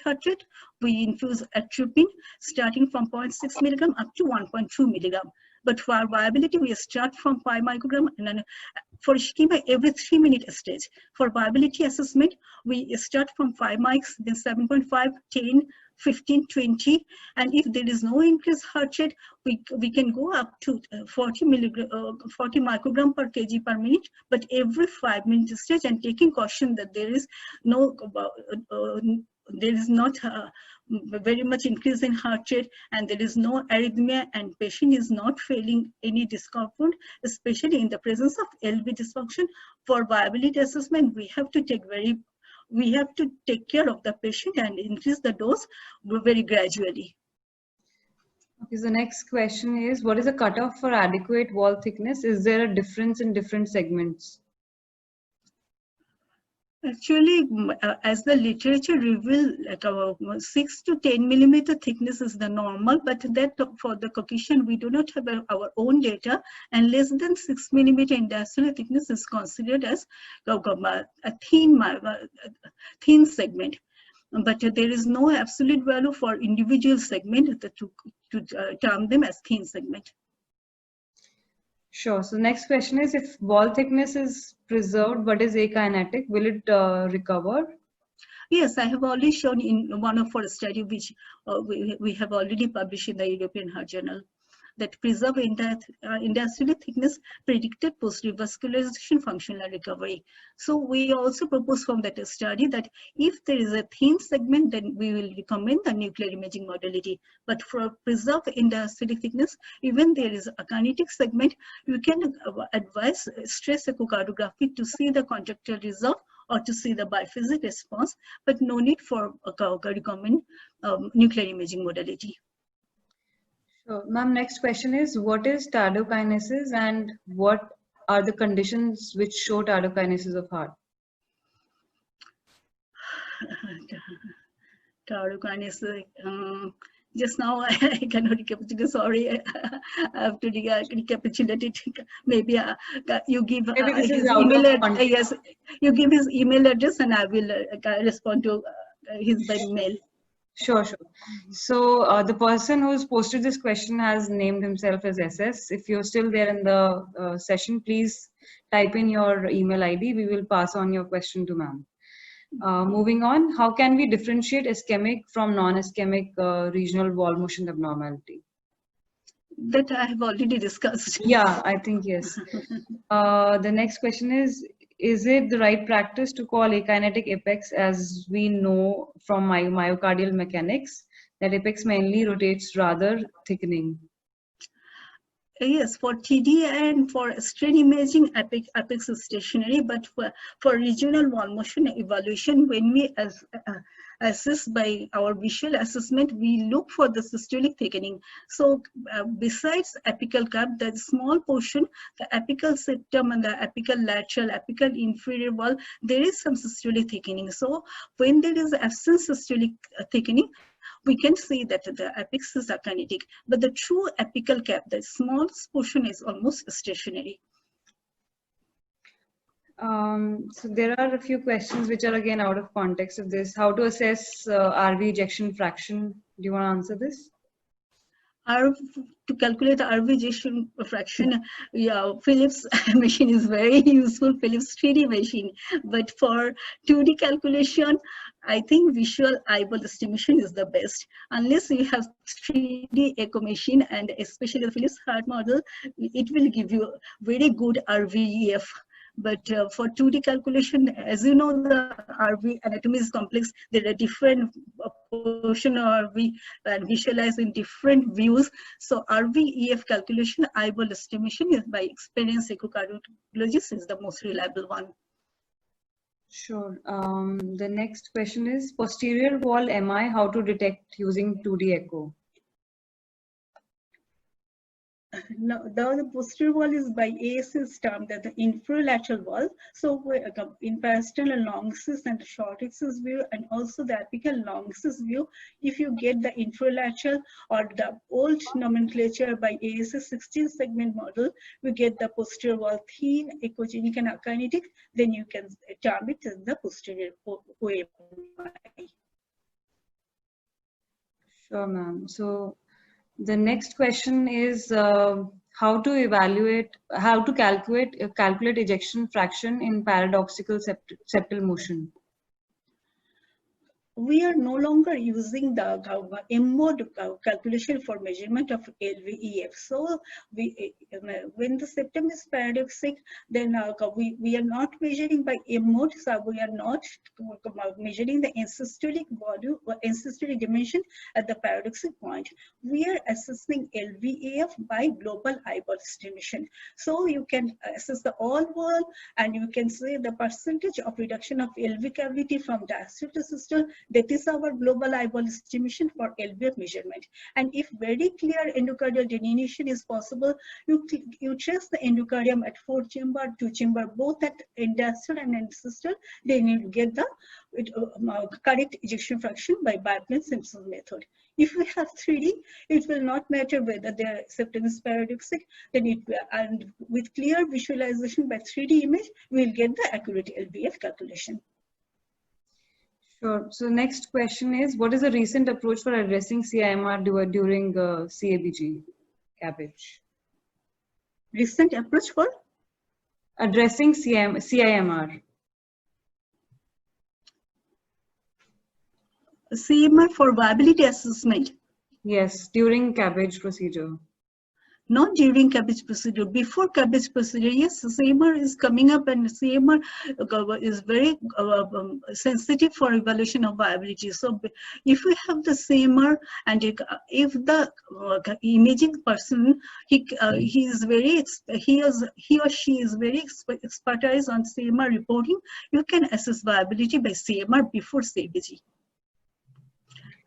heart rate, we infuse atropine starting from 0.6 milligram up to 1.2 milligram. But for viability, we start from 5 microgram, and then for ischemia, every 3-minute stage. For viability assessment, we start from 5 mics, then 7.5, 10, 15, 20, and if there is no increased heart rate, we can go up to 40 microgram per kg per minute, but every 5-minute stage, and taking caution that there is no there is not very much increase in heart rate, and there is no arrhythmia, and patient is not feeling any discomfort, especially in the presence of LV dysfunction. For viability assessment, we have to take care of the patient and increase the dose very gradually. Okay, so the next question is, what is the cutoff for adequate wall thickness? Is there a difference in different segments? Actually, as the literature reveals, like 6 to 10 millimeter thickness is the normal, but that for the Caucasian, we do not have our own data, and less than 6 millimeter industrial thickness is considered as a thin segment. But there is no absolute value for individual segment to to term them as thin segment. Sure. So next question is, if wall thickness is preserved but is akinetic, will it recover? Yes, I have already shown in one of our study, which we have already published in the European Heart Journal, that preserved interstitial thickness predicted post-revascularization functional recovery. So we also propose from that study that if there is a thin segment, then we will recommend the nuclear imaging modality. But for preserved interstitial thickness, even there is a kinetic segment, you can advise stress echocardiography to see the contractile resolve or to see the biphasic response, but no need for recommend nuclear imaging modality. So, ma'am, next question is, what is tardokinesis and what are the conditions which show tardokinesis of heart? Tardokinesis, just now I cannot recapitulate, sorry, I have to recapitulate it. Maybe you give his email address, yes, you give his email address and I will respond to his by mail. Sure, sure. So the person who's posted this question has named himself as SS. If you're still there in the session, please type in your email ID. We will pass on your question to ma'am. Moving on, how can we differentiate ischemic from non-ischemic regional wall motion abnormality? That I have already discussed. Yeah, I think yes. The next question is it the right practice to call akinetic apex, as we know from myocardial mechanics that apex mainly rotates rather thickening? Yes, for TD and for strain imaging, apex is stationary, but for regional wall motion evaluation, when we assess by our visual assessment, we look for the systolic thickening. So besides apical cap, the small portion, the apical septum and the apical lateral, apical inferior wall, there is some systolic thickening. So when there is absence systolic thickening, we can see that the apex is akinetic, but the true apical cap, the small portion, is almost stationary. So there are a few questions which are again out of context of this. How to assess RV ejection fraction? Do you want to answer this? To calculate the RV ejection fraction, yeah, Philips machine is very useful, Philips 3D machine. But for 2D calculation, I think visual eyeball estimation is the best. Unless you have 3D echo machine, and especially the Philips heart model, it will give you very good RVEF. But for 2D calculation, as you know, the RV anatomy is complex. There are different portion of RV and visualize in different views. So RVEF calculation, eyeball estimation is by experienced echocardiologist is the most reliable one. Sure. The next question is posterior wall MI, how to detect using 2D echo? No, the posterior wall is by AS's term that the infralateral wall. So in parasternal long axis and short axis view, and also the apical long axis view, if you get the infralateral or the old nomenclature by AS's 16 segment model, we get the posterior wall thin, echogenic and akinetic, then you can term it as the posterior OMI. Sure, ma'am. So the next question is how to calculate ejection fraction in paradoxical septal motion. We are no longer using the M-mode calculation for measurement of LVEF. So when the septum is paradoxic, then we are not measuring by M-mode. So we are not measuring the systolic volume or systolic dimension at the paradoxic point. We are assessing LVEF by global eyeball estimation. So you can assess the all wall, and you can say the percentage of reduction of LV cavity from diastole to systole. That is our global eyeball estimation for LVEF measurement. And if very clear endocardial delineation is possible, you trace the endocardium at 4 chamber, 2 chamber, both at diastole and end systole, then you get the correct ejection fraction by Bartlett-Simpson method. If we have 3D, it will not matter whether the septum is paradoxic, then and with clear visualization by 3D image, we will get the accurate LVEF calculation. Sure. So next question is, what is the recent approach for addressing CIMR during CABG, cabbage? Recent approach for Addressing CIMR. CMR for viability assessment. Yes, during cabbage procedure. Not during cabbage procedure, before cabbage procedure. Yes, CMR is coming up, and CMR is very sensitive for evaluation of viability. So if we have the CMR, and if the imaging person, he or she is very expertise on CMR reporting, you can assess viability by CMR before CABG.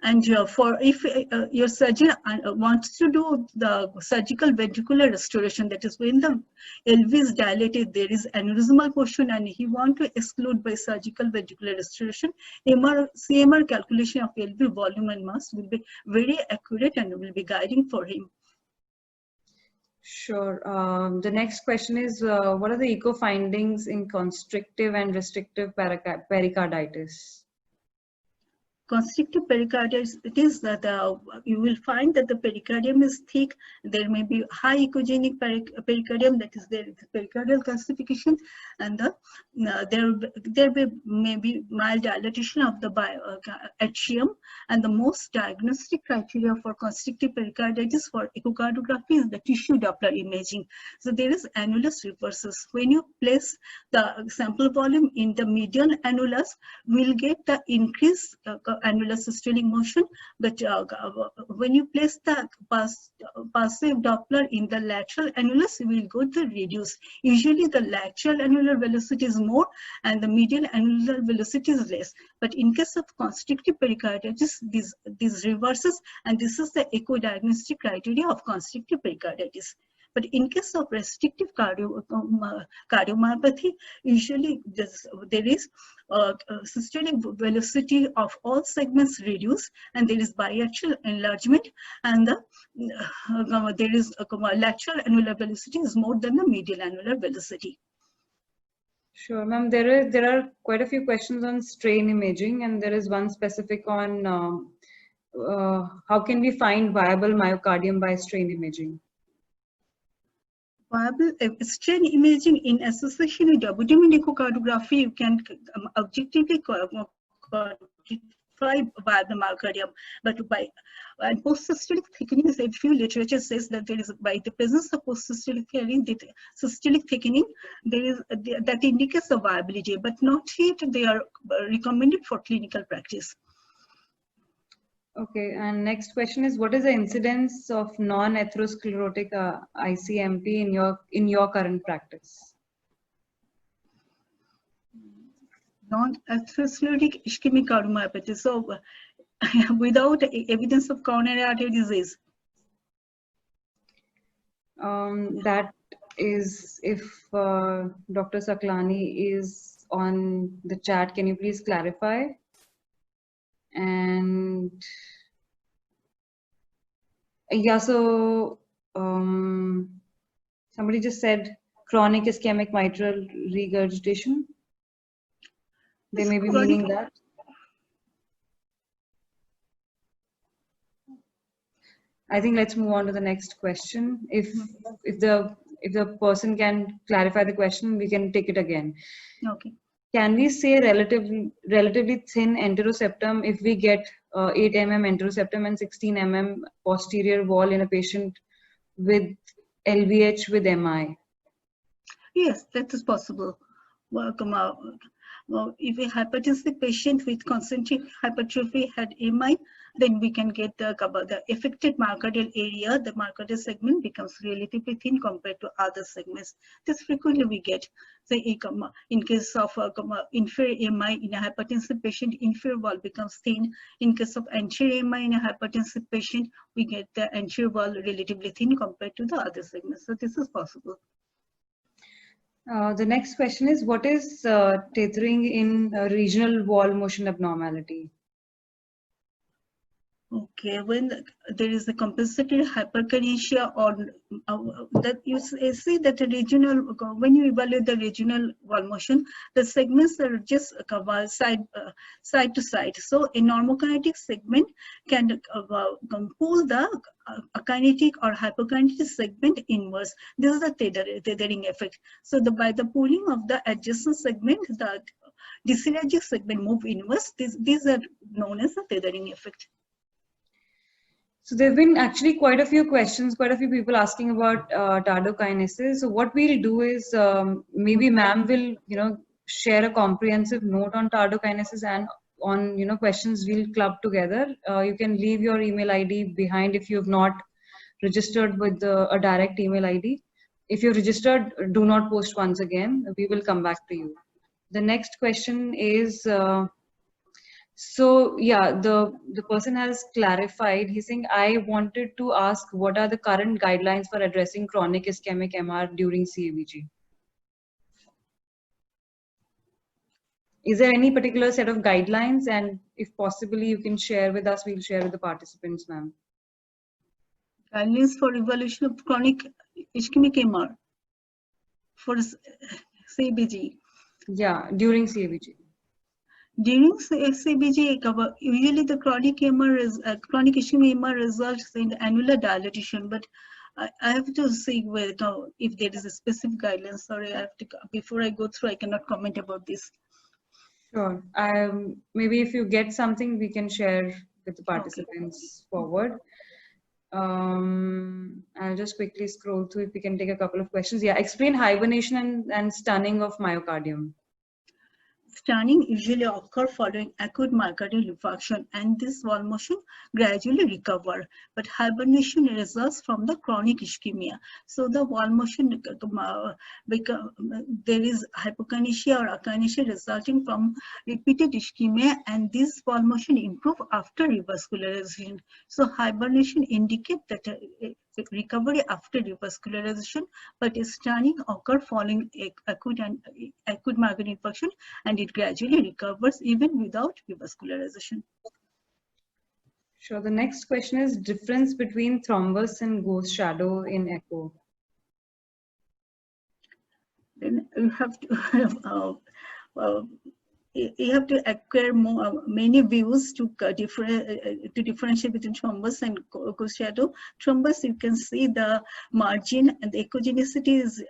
And for if your surgeon wants to do the surgical ventricular restoration, that is when the LV is dilated, there is aneurysmal portion, and he want to exclude by surgical ventricular restoration, CMR calculation of LV volume and mass will be very accurate and will be guiding for him. Sure. The next question is, what are the echo findings in constrictive and restrictive pericarditis? Constrictive pericarditis, it is that you will find that the pericardium is thick. There may be high echogenic pericardium, that is, there is pericardial calcification, and there may be mild dilatation of the atrium. And the most diagnostic criteria for constrictive pericarditis for echocardiography is the tissue Doppler imaging. So there is annulus reversus. When you place the sample volume in the medial annulus, we'll get the increased annular systolic motion, but when you place the passive Doppler in the lateral annulus, we will go to reduce. Usually the lateral annular velocity is more and the medial annular velocity is less. But in case of constrictive pericarditis, these reverses, and this is the echo diagnostic criteria of constrictive pericarditis. But in case of restrictive cardiomyopathy, usually there is systolic velocity of all segments reduced, and there is biaxial enlargement, and there is lateral annular velocity is more than the medial annular velocity. Sure, ma'am. There are quite a few questions on strain imaging, and there is one specific on how can we find viable myocardium by strain imaging? Viable strain imaging in association with double-domain echocardiography, you can objectively quantify viable myocardium, but by post-systolic thickening, a few literature says that there is, by the presence of post-systolic systolic thickening, there is that indicates the viability, but not yet they are recommended for clinical practice. Okay, and next question is, what is the incidence of non-atherosclerotic ICMP in your current practice? Non-atherosclerotic ischemic cardiomyopathy. So, without evidence of coronary artery disease. That is, if Dr. Saklani is on the chat, can you please clarify? And yeah, so somebody just said chronic ischemic mitral regurgitation. They may be meaning that. I think let's move on to the next question. If the person can clarify the question, we can take it again. Okay. Can we say relatively thin enteroseptum if we get 8 mm enteroseptum and 16 mm posterior wall in a patient with LVH with MI? Yes, that is possible. Well, if a hypertensive patient with concentric hypertrophy had MI, then we can get the affected myocardial area. The myocardial segment becomes relatively thin compared to other segments. This frequently we get. Say, in case of inferior MI in a hypertensive patient, inferior wall becomes thin. In case of anterior MI in a hypertensive patient, we get the anterior wall relatively thin compared to the other segments. So this is possible. The next question is, what is tethering in regional wall motion abnormality? Okay, when there is a compensatory hyperkinesia or that you see that the regional, when you evaluate the regional wall motion, the segments are just side to side. So a normokinetic segment can pull the akinetic or hyperkinetic segment inwards. This is the tethering effect. So by the pulling of the adjacent segment, the dyssynergic segment move inwards. These are known as the tethering effect. So there have been actually quite a few questions, quite a few people asking about tardokinesis. So what we'll do is maybe ma'am will, share a comprehensive note on tardokinesis and on, questions we'll club together. You can leave your email ID behind if you have not registered with a direct email ID. If you're registered, do not post once again. We will come back to you. The next question is, so yeah, the person has clarified. He's saying, I wanted to ask what are the current guidelines for addressing chronic ischemic MR during CABG? Is there any particular set of guidelines? And if possibly you can share with us, we'll share with the participants, ma'am. Guidelines for evaluation of chronic ischemic MR for CABG. Yeah, during CABG. During CABG, usually the chronic MR is chronic ischemic MR results in annular dilatation, but I have to see if there is a specific guidelines. Sorry, I have to, before I go through, I cannot comment about this. Sure. Maybe if you get something, we can share with the participants forward. I'll just quickly scroll through if we can take a couple of questions. Yeah, explain hibernation and stunning of myocardium. Stunning usually occur following acute myocardial infarction, and this wall motion gradually recover. But hibernation results from the chronic ischemia. So the wall motion, there is hypokinesia or akinesia resulting from repeated ischemia, and this wall motion improve after revascularization. So hibernation indicate that recovery after revascularization, but stunning occur following acute myocardial infarction, and it gradually recovers even without revascularization. Sure. The next question is difference between thrombus and ghost shadow in echo. Then you have to you have to acquire many views to differentiate between thrombus and ghost shadow. Thrombus, you can see the margin and the echogenicity is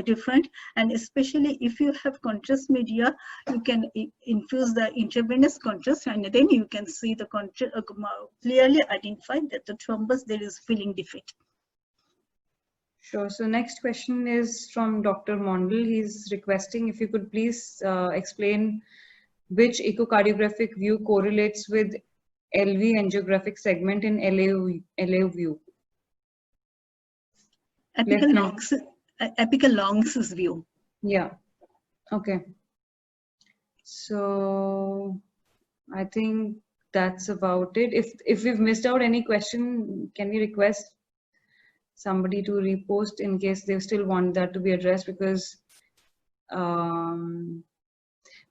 different, and especially if you have contrast media, you can infuse the intravenous contrast, and then you can see the contrast clearly identify that the thrombus there is filling defect. Sure. So next question is from Dr. Mondal. He's requesting if you could please explain which echocardiographic view correlates with LV angiographic segment in LAO view. Apical longus view. Yeah. Okay. So I think that's about it. If we've missed out any question, can we request somebody to repost in case they still want that to be addressed? Because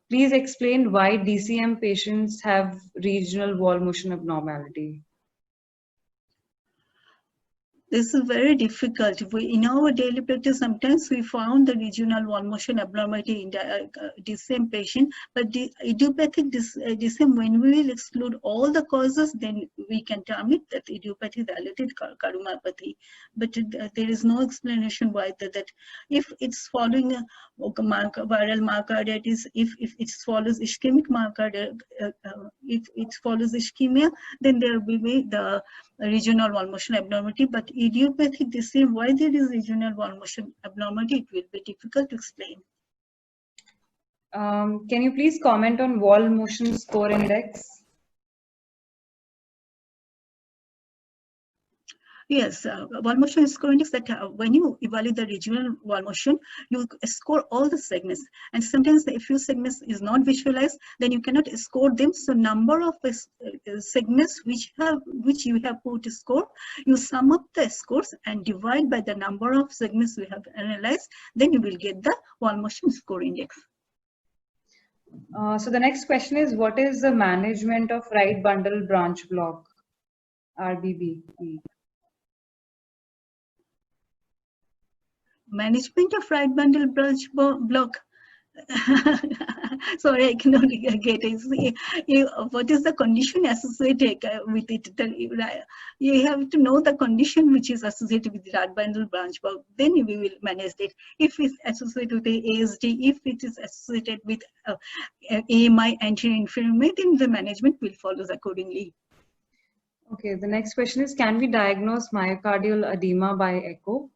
please explain why DCM patients have regional wall motion abnormality. This is very difficult. In our daily practice, sometimes we found the regional wall motion abnormality in the DCM patient, but the idiopathic DCM, when we will exclude all the causes, then we can term it that idiopathic dilated cardiomyopathy. But there is no explanation why that if it's following viral myocarditis, if it follows ischemic myocarditis, if it follows ischemia, then there will be the regional wall motion abnormality. But idiopathic DCM, why there is regional wall motion abnormality, it will be difficult to explain. Can you please comment on wall motion score index? Yes, wall motion score index that when you evaluate the regional wall motion, you score all the segments. And sometimes if few segments is not visualized, then you cannot score them. So number of segments which you have put a score, you sum up the scores and divide by the number of segments we have analyzed, then you will get the wall motion score index. So the next question is, what is the management of right bundle branch block? RBB. Management of right bundle branch block. Sorry, I cannot get it. What is the condition associated with it? You have to know the condition which is associated with the right bundle branch block. Then we will manage it. If it's associated with the ASD, if it is associated with AMI anterior inferior, then the management will follow accordingly. Okay, the next question is, can we diagnose myocardial edema by echo?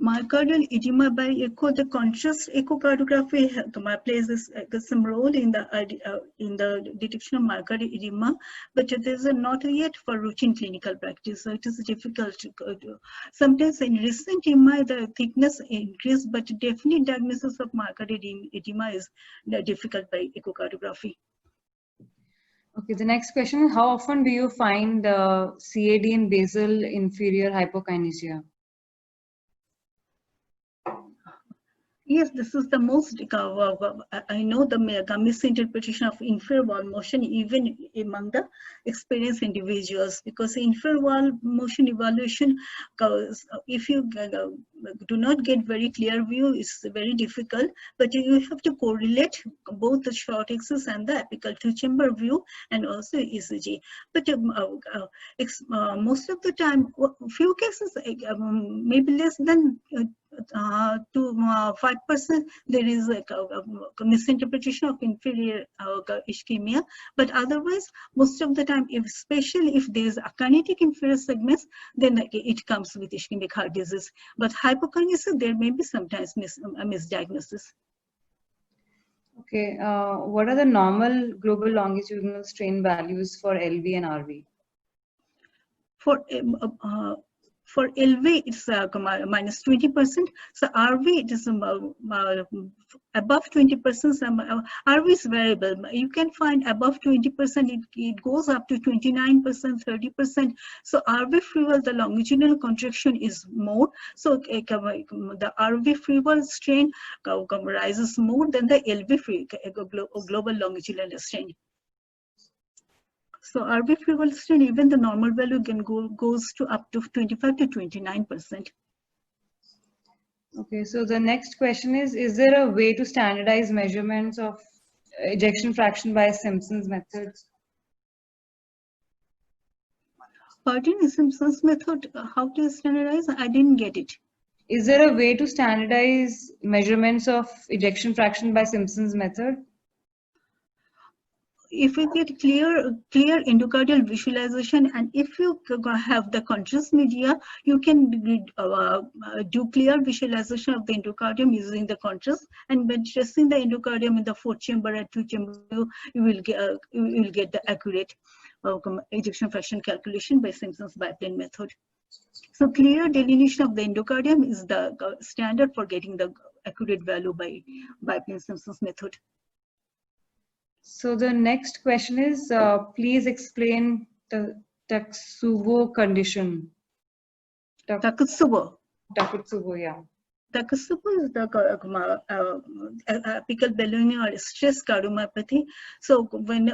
Myocardial edema by echo, the contrast echocardiography plays some role in the detection of myocardial edema, but it is not yet for routine clinical practice, so it is difficult to do. Sometimes in recent EMI, the thickness increased, but definite diagnosis of myocardial edema is difficult by echocardiography. Okay, the next question is, how often do you find CAD in basal inferior hypokinesia? Yes, this is the most, I know the misinterpretation of inferior wall motion even among the experienced individuals, because inferior wall motion evaluation, if you do not get very clear view, it's very difficult, but you have to correlate both the short axis and the apical two-chamber view and also ECG. But most of the time, few cases, maybe less than 5%, there is a misinterpretation of inferior ischemia, but otherwise most of the time, especially if there is akinetic inferior segments, then it comes with ischemic heart disease. But hypokinesia, there may be sometimes misdiagnosis. Okay, what are the normal global longitudinal strain values for LV and RV? For LV, it's minus 20%. So RV, it is above 20%. RV is variable. You can find above 20%. It goes up to 29%, 30%. So RV free wall, the longitudinal contraction is more. So the RV free wall strain rises more than the LV free global longitudinal strain. So RV free wall strain, even the normal value can goes to up to 25 to 29%. Okay, so the next question is there a way to standardize measurements of ejection fraction by Simpson's methods? Pardon, Simpson's method, how to standardize? I didn't get it. Is there a way to standardize measurements of ejection fraction by Simpson's method? If you get clear endocardial visualization, and if you have the contrast media, you can do clear visualization of the endocardium using the contrast, and when tracing the endocardium in the 4-chamber and 2-chamber, you will get the accurate ejection fraction calculation by Simpson's biplane method. So clear delineation of the endocardium is the standard for getting the accurate value by biplane Simpson's method. So the next question is, please explain the Takotsubo condition. Takotsubo, yeah. Takotsubo is the apical ballooning or stress cardiomyopathy. So when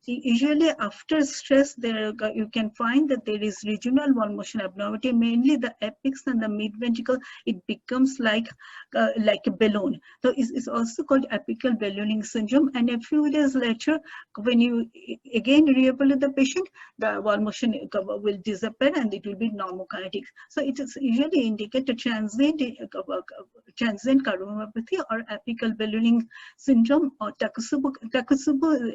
usually after stress, there you can find that there is regional wall motion abnormality, mainly the apex and the mid ventricle. It becomes like a balloon. So it's also called apical ballooning syndrome. And a few days later, when you again re-evaluate the patient, the wall motion will disappear and it will be normokinetic. So it is usually indicate a transient cardiomyopathy or apical ballooning syndrome or Takotsubo. Takotsubo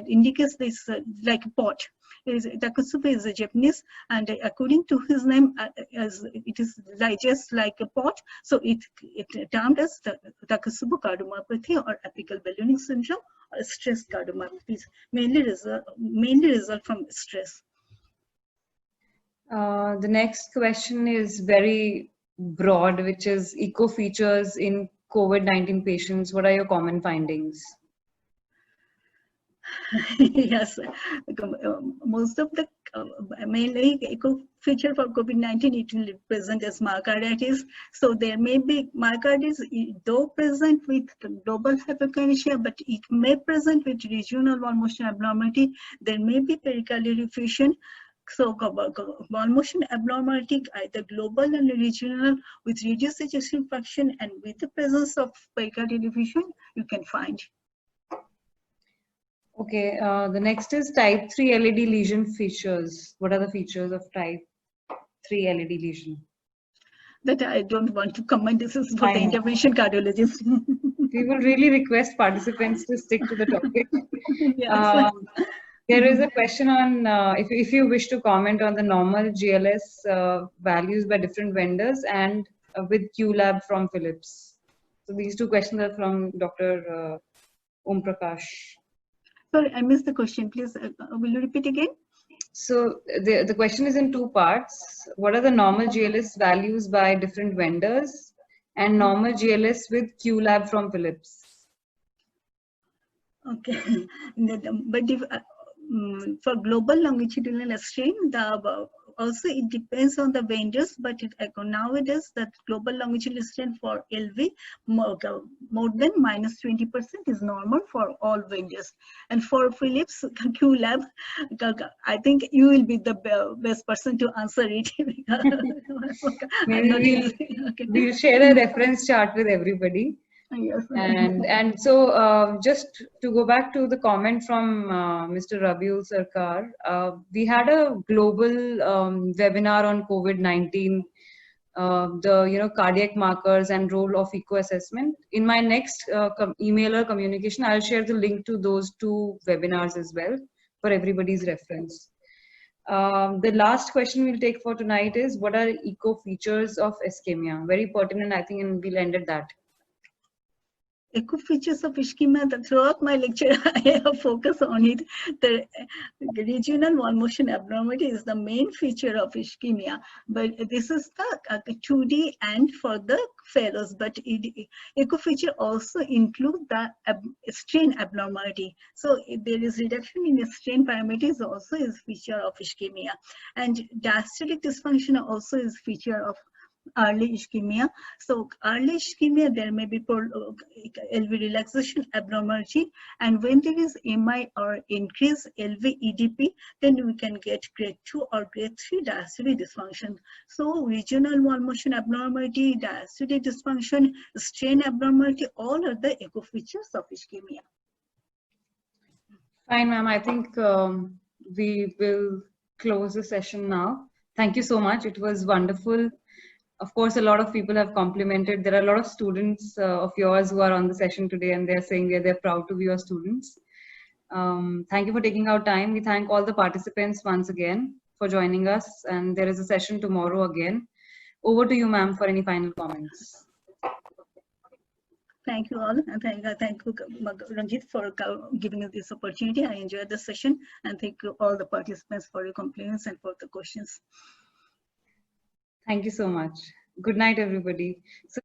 indicates this like a pot. Takotsubo is a Japanese, and according to his name, as it is just like a pot, so it termed as Takotsubo cardiomyopathy or apical ballooning syndrome or stress cardiomyopathy, mainly result from stress. The next question is very broad, which is echo features in COVID-19 patients. What are your common findings? Yes, most of the mainly echo feature for COVID-19, it will present as myocarditis. So there may be myocarditis, though present with global hyperkinesia, but it may present with regional wall motion abnormality. There may be pericardial effusion. So wall motion abnormality, either global and regional, with reduced ejection fraction and with the presence of pericardial effusion, you can find. Okay, the next is type 3 LED lesion features. What are the features of type 3 LED lesion? That I don't want to comment. This is for I the know. intervention cardiologist. We will really request participants to stick to the topic. Yes. There is a question on if you wish to comment on the normal GLS values by different vendors and with QLab from Philips. So these two questions are from Dr. Om Prakash. Sorry, I missed the question. Please, will you repeat again? So the question is in two parts. What are the normal GLS values by different vendors and normal GLS with QLab from Philips? Okay, but if for global longitudinal strain, also it depends on the vendors, but nowadays that global longitudinal strain for LV more than -20% is normal for all vendors. And for Philips QLab, I think you will be the best person to answer it. Maybe we'll share a reference chart with everybody. Yes. And so just to go back to the comment from Mr. Rabiul Sarkar, we had a global webinar on COVID-19, the cardiac markers and role of eco assessment. In my next email or communication, I'll share the link to those two webinars as well for everybody's reference. The last question we'll take for tonight is, what are eco features of ischemia? Very pertinent, I think, and we'll end at that. Echo features of ischemia, that throughout my lecture I have focused on it. The regional wall motion abnormality is the main feature of ischemia, but this is the 2D and for the fellows, but echo feature also include the strain abnormality. So there is reduction in strain parameters also is feature of ischemia, and diastolic dysfunction also is feature of early ischemia. So early ischemia, there may be LV relaxation abnormality, and when there is MI or increased LV EDP, then we can get grade 2 or grade 3 diastolic dysfunction. So regional wall motion abnormality, diastolic dysfunction, strain abnormality, all are the echo features of ischemia. Fine, ma'am. I think we will close the session now. Thank you so much. It was wonderful. Of course, a lot of people have complimented. There are a lot of students of yours who are on the session today, and they're saying they're proud to be your students. Thank you for taking out time. We thank all the participants once again for joining us, and there is a session tomorrow again. Over to you, ma'am, for any final comments. Thank you all, and thank you, Ranjit, for giving us this opportunity. I enjoyed the session, and thank you all the participants for your compliments and for the questions. Thank you so much. Good night, everybody. So